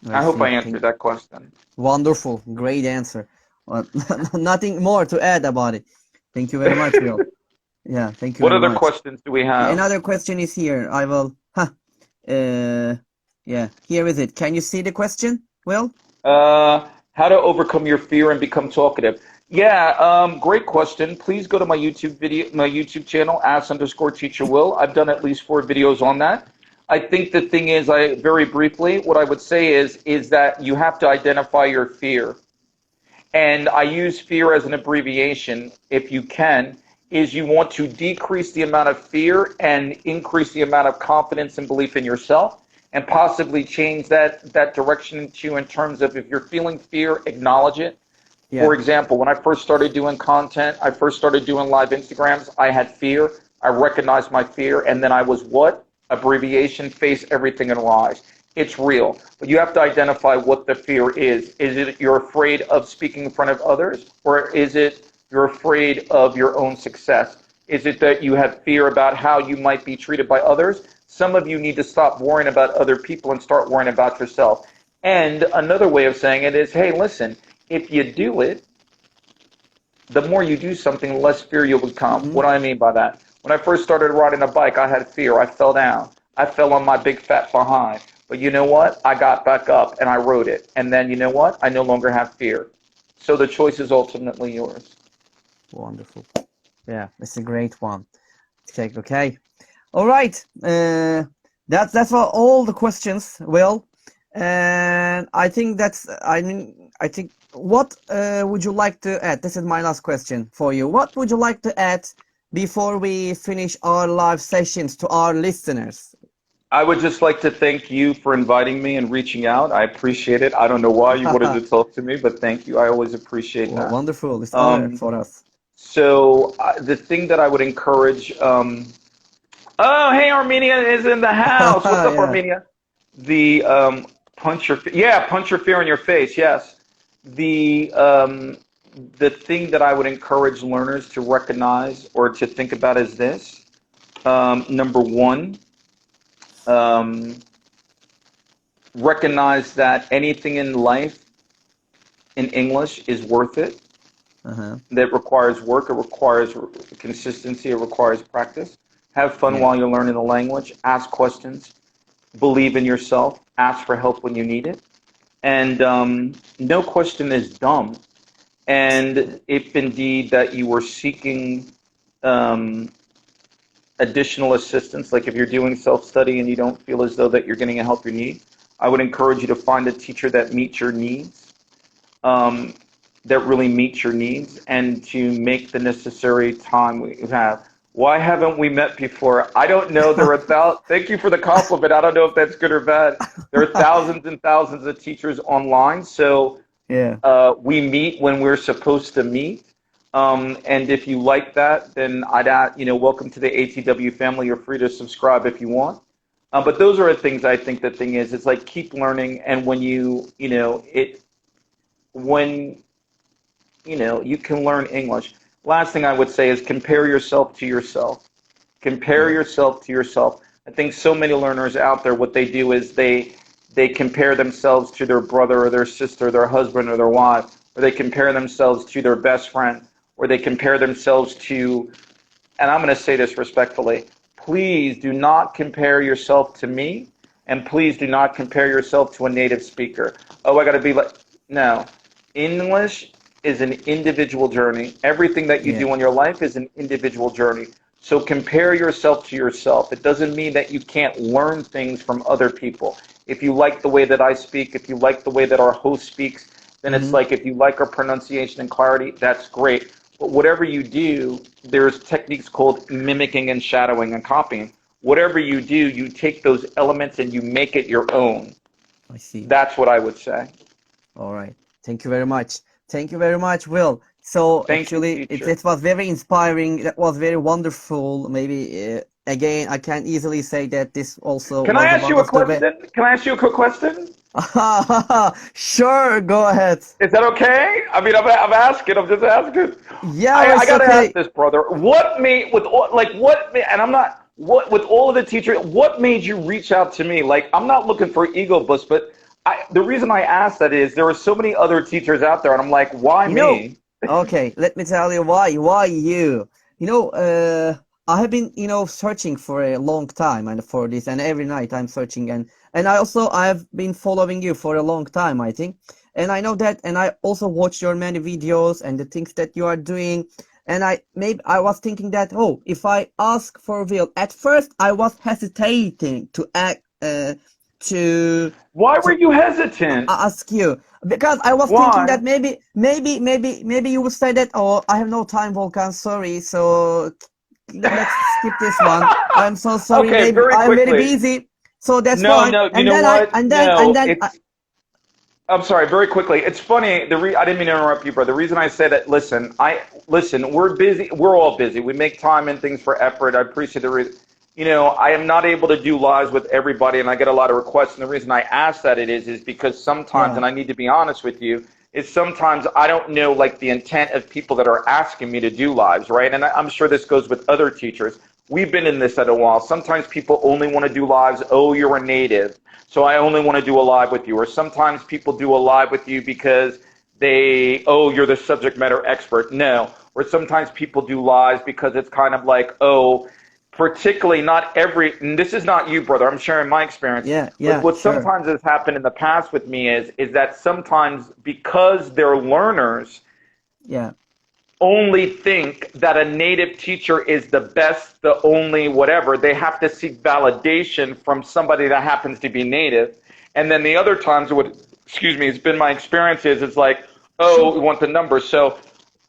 Speaker 1: I
Speaker 2: I hope I
Speaker 1: see.
Speaker 2: answered that question.
Speaker 1: Wonderful. Great answer. Well, nothing more to add about it. Thank you very much, Will. Yeah, thank you
Speaker 2: What
Speaker 1: very
Speaker 2: other
Speaker 1: much.
Speaker 2: questions do we have?
Speaker 1: Another question is here. I will. Yeah, here is it. Can you see the question, Will?
Speaker 2: How to overcome your fear and become talkative. Yeah, great question. Please go to my YouTube channel, ask_teacher Will. I've done at least 4 videos on that. I think the thing is, very briefly, what I would say is that you have to identify your fear. And I use fear as an abbreviation, if you can, is you want to decrease the amount of fear and increase the amount of confidence and belief in yourself, and possibly change that direction to, in terms of, if you're feeling fear, acknowledge it.
Speaker 1: Yeah.
Speaker 2: For example, when I first started doing content, I first started doing live Instagrams, I had fear. I recognized my fear, and then I was what? Abbreviation, face everything and rise. It's real. But you have to identify what the fear is. Is it you're afraid of speaking in front of others? Or is it you're afraid of your own success? Is it that you have fear about how you might be treated by others? Some of you need to stop worrying about other people and start worrying about yourself. And another way of saying it is, hey, listen, if you do it, the more you do something, the less fear you'll become.
Speaker 1: Mm-hmm.
Speaker 2: What do I mean by that? When I first started riding a bike, I had fear. I fell down. I fell on my big fat behind. But you know what? I got back up and I rode it. And then you know what? I no longer have fear. So the choice is ultimately yours.
Speaker 1: Wonderful. Yeah, it's a great one. Okay. All right. That's for all the questions, Will. And I think I think what would you like to add? This is my last question for you. What would you like to add before we finish our live sessions to our listeners?
Speaker 2: I would just like to thank you for inviting me and reaching out. I appreciate it. I don't know why you wanted to talk to me, but thank you. I always appreciate that.
Speaker 1: Wonderful. It's an honor for us.
Speaker 2: So the thing that I would encourage, oh, hey, Armenia is in the house. What's up,
Speaker 1: Yeah.
Speaker 2: Armenia? The punch your fear in your face. Yes. The thing that I would encourage learners to recognize or to think about is this. Number one, recognize that anything in life in English is worth it. That requires work, it requires consistency, it requires practice. Have fun while you're learning the language. Ask questions. Believe in yourself. Ask for help when you need it. And no question is dumb. And if indeed that you are seeking additional assistance, like if you're doing self-study and you don't feel as though that you're getting the help you need, I would encourage you to find a teacher that meets your needs, that really meets your needs, and to make the necessary time we have. Why haven't we met before? I don't know. There are thank you for the compliment. I don't know if that's good or bad. There are thousands and thousands of teachers online, so we meet when we're supposed to meet. And if you like that, then welcome to the ATW family. You're free to subscribe if you want. But those are the things I think the thing is. It's like keep learning, and when you can learn English. Last thing I would say is compare yourself to yourself. Compare yourself to yourself. I think so many learners out there, what they do is they compare themselves to their brother or their sister, their husband or their wife, or they compare themselves to their best friend, or they compare themselves to, and I'm going to say this respectfully, please do not compare yourself to me, and please do not compare yourself to a native speaker. Oh, I got to be like, no. English is an individual journey. Everything that you do in your life is an individual journey. So compare yourself to yourself. It doesn't mean that you can't learn things from other people. If you like the way that I speak, if you like the way that our host speaks, then it's like if you like our pronunciation and clarity, that's great. But whatever you do, there's techniques called mimicking and shadowing and copying. Whatever you do, you take those elements and you make it your own.
Speaker 1: I see.
Speaker 2: That's what I would say.
Speaker 1: All right. Thank you very much. Thank you very much, Will. So actually, it was very inspiring. That was very wonderful. Maybe again, I can easily say that this also.
Speaker 2: Can I ask you a question? Can I ask you a quick question?
Speaker 1: Sure, go ahead.
Speaker 2: Is that okay? I mean, I'm asking. I'm just asking.
Speaker 1: Yeah,
Speaker 2: I gotta ask this, brother. What made with all and I'm not with all of the teachers. What made you reach out to me? Like, I'm not looking for ego boost, but the reason I asked that is there are so many other teachers out there, and I'm like, why me?
Speaker 1: Okay, let me tell you why. Why you? You know, I have been, searching for a long time and for this, and every night I'm searching, and I have been following you for a long time, I think, and I know that, and I also watch your many videos and the things that you are doing, and I was thinking that, oh, if I ask for Will, at first I was hesitating to act, to
Speaker 2: Why were
Speaker 1: to
Speaker 2: you hesitant?
Speaker 1: ask you because I was thinking
Speaker 2: Why?
Speaker 1: that maybe you would say that, oh, I have no time, Volkan, sorry, so let's skip this one. I'm so sorry,
Speaker 2: Okay,
Speaker 1: maybe
Speaker 2: very
Speaker 1: I'm very
Speaker 2: quickly.
Speaker 1: busy, so that's
Speaker 2: No,
Speaker 1: why.
Speaker 2: no, you
Speaker 1: And
Speaker 2: know
Speaker 1: then I
Speaker 2: what?
Speaker 1: and
Speaker 2: No,
Speaker 1: then
Speaker 2: I'm sorry, very quickly. It's funny. I didn't mean to interrupt you, brother. The reason I said that, listen. We're busy. We're all busy. We make time and things for effort. I appreciate the reason. I am not able to do lives with everybody, and I get a lot of requests. And the reason I ask that is because sometimes,
Speaker 1: yeah,
Speaker 2: and I need to be honest with you, is sometimes I don't know like the intent of people that are asking me to do lives, right? And I'm sure this goes with other teachers. We've been in this at a while. Sometimes people only want to do lives. Oh, you're a native, so I only want to do a live with you. Or sometimes people do a live with you because oh, you're the subject matter expert. No. Or sometimes people do lives because it's kind of like, oh, particularly not every, and this is not you, brother. I'm sharing my experience.
Speaker 1: yeah,
Speaker 2: But
Speaker 1: yeah,
Speaker 2: what
Speaker 1: sure,
Speaker 2: sometimes has happened in the past with me is that sometimes because they're learners,
Speaker 1: yeah,
Speaker 2: only think that a native teacher is the best, the only whatever. They have to seek validation from somebody that happens to be native. And then the other times, excuse me, it's been my experience is it's like, oh, we want the numbers. So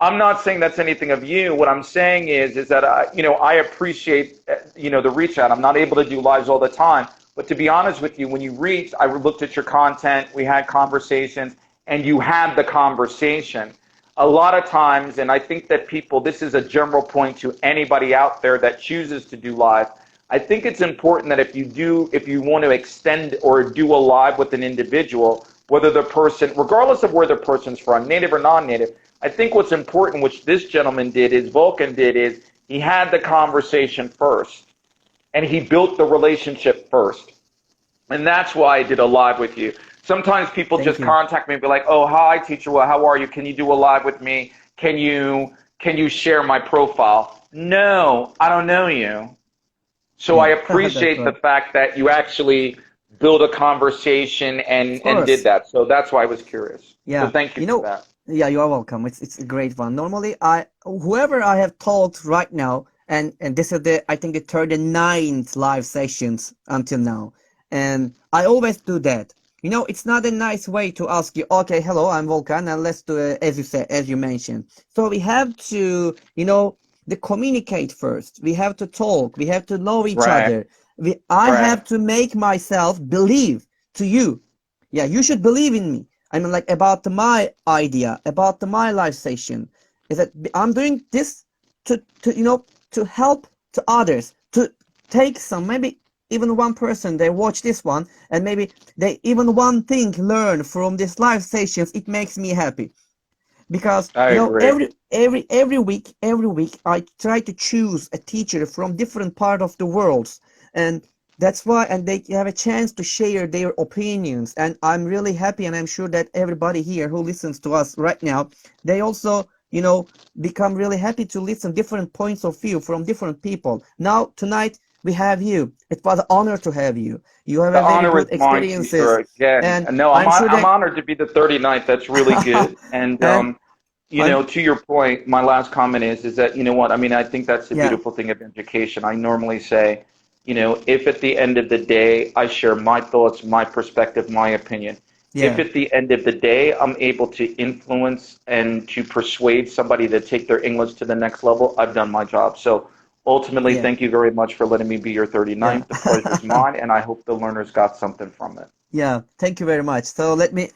Speaker 2: I'm not saying that's anything of you. What I'm saying is that I appreciate the reach out. I'm not able to do lives all the time, but to be honest with you, when you reached, I looked at your content, we had conversations, and you had the conversation a lot of times, and I think that people, this is a general point to anybody out there that chooses to do live. I think it's important that if you want to extend or do a live with an individual, whether the person, regardless of where the person's from, native or non-native, I think what's important, which this gentleman did, is Vulcan did, is he had the conversation first, and he built the relationship first. And that's why I did a live with you. Sometimes people
Speaker 1: thank
Speaker 2: just
Speaker 1: you.
Speaker 2: contact me and be like, "Oh, hi, teacher. Well, how are you? Can you do a live with me? Can you share my profile?" No, I don't know you. So I
Speaker 1: Yeah, that's
Speaker 2: appreciate the
Speaker 1: right,
Speaker 2: fact that you actually built a conversation
Speaker 1: of
Speaker 2: and did
Speaker 1: course.
Speaker 2: that. So that's why I was curious. So
Speaker 1: Yeah,
Speaker 2: thank you for that.
Speaker 1: yeah, you are welcome. It's a great one. Normally, whoever I have talked right now, and this is I think the 39th live sessions until now, and I always do that. It's not a nice way to ask you, okay, hello, I'm Volkan, and let's do it as you said, as you mentioned. So we have to, the communicate first. We have to talk. We have to know each
Speaker 2: Right,
Speaker 1: other. I
Speaker 2: right,
Speaker 1: have to make myself believe to you. Yeah, you should believe in me. I mean, like about my idea, about my life session, is that I'm doing this to help to others, to take some, maybe even one person, they watch this one, and maybe they even one thing learn from this live sessions. It makes me happy because
Speaker 2: I agree.
Speaker 1: every week I try to choose a teacher from different part of the world, and that's why, and they have a chance to share their opinions, and I'm really happy, and I'm sure that everybody here who listens to us right now, they also become really happy to listen different points of view from different people. Now tonight we have you. It was an honor to have you. You have
Speaker 2: The
Speaker 1: a very
Speaker 2: honor
Speaker 1: good
Speaker 2: is mine,
Speaker 1: experiences,
Speaker 2: teacher. Again,
Speaker 1: and
Speaker 2: no,
Speaker 1: I'm sure
Speaker 2: I'm
Speaker 1: that
Speaker 2: honored to be the 39th. That's really good. And
Speaker 1: and I'm
Speaker 2: to your point, my last comment is that you know what? I mean, I think that's the
Speaker 1: yeah.
Speaker 2: beautiful thing of education. I normally say, if at the end of the day I share my thoughts, my perspective, my opinion, if
Speaker 1: Yeah,
Speaker 2: at the end of the day I'm able to influence and to persuade somebody to take their English to the next level, I've done my job. So ultimately,
Speaker 1: yeah,
Speaker 2: thank you very much for letting me be your
Speaker 1: yeah.
Speaker 2: 39th. The pleasure's mine, and I hope the learners got something from it.
Speaker 1: Yeah, thank you very much. So let me,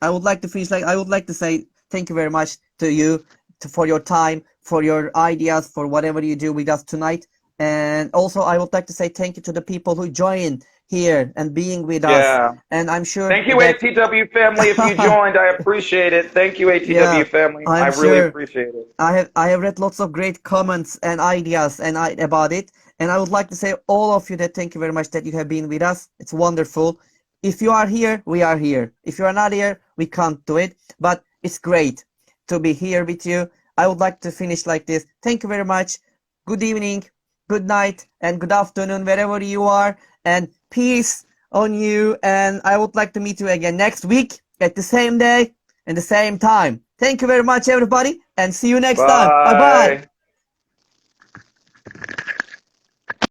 Speaker 1: I would like to finish, like, I would like to say thank you very much to you for your time, for your ideas, for whatever you do with us tonight. And also, I would like to say thank you to the people who join here and being with us.
Speaker 2: Yeah.
Speaker 1: And I'm sure
Speaker 2: Thank you,
Speaker 1: that,
Speaker 2: ATW family. If you joined, I appreciate it. Thank you,
Speaker 1: yeah,
Speaker 2: ATW family. I
Speaker 1: I'm
Speaker 2: really
Speaker 1: sure
Speaker 2: appreciate it.
Speaker 1: I have read lots of great comments and ideas about it, and I would like to say all of you that thank you very much that you have been with us. It's wonderful. If you are here, we are here. If you are not here, we can't do it. But it's great. to be here with you. I would like to finish like this. Thank you very much. Good evening, good night, and good afternoon wherever you are. And peace on you. And I would like to meet you again next week at the same day and the same time. Thank you very much, everybody, and see you next time. Bye bye.
Speaker 2: Bye.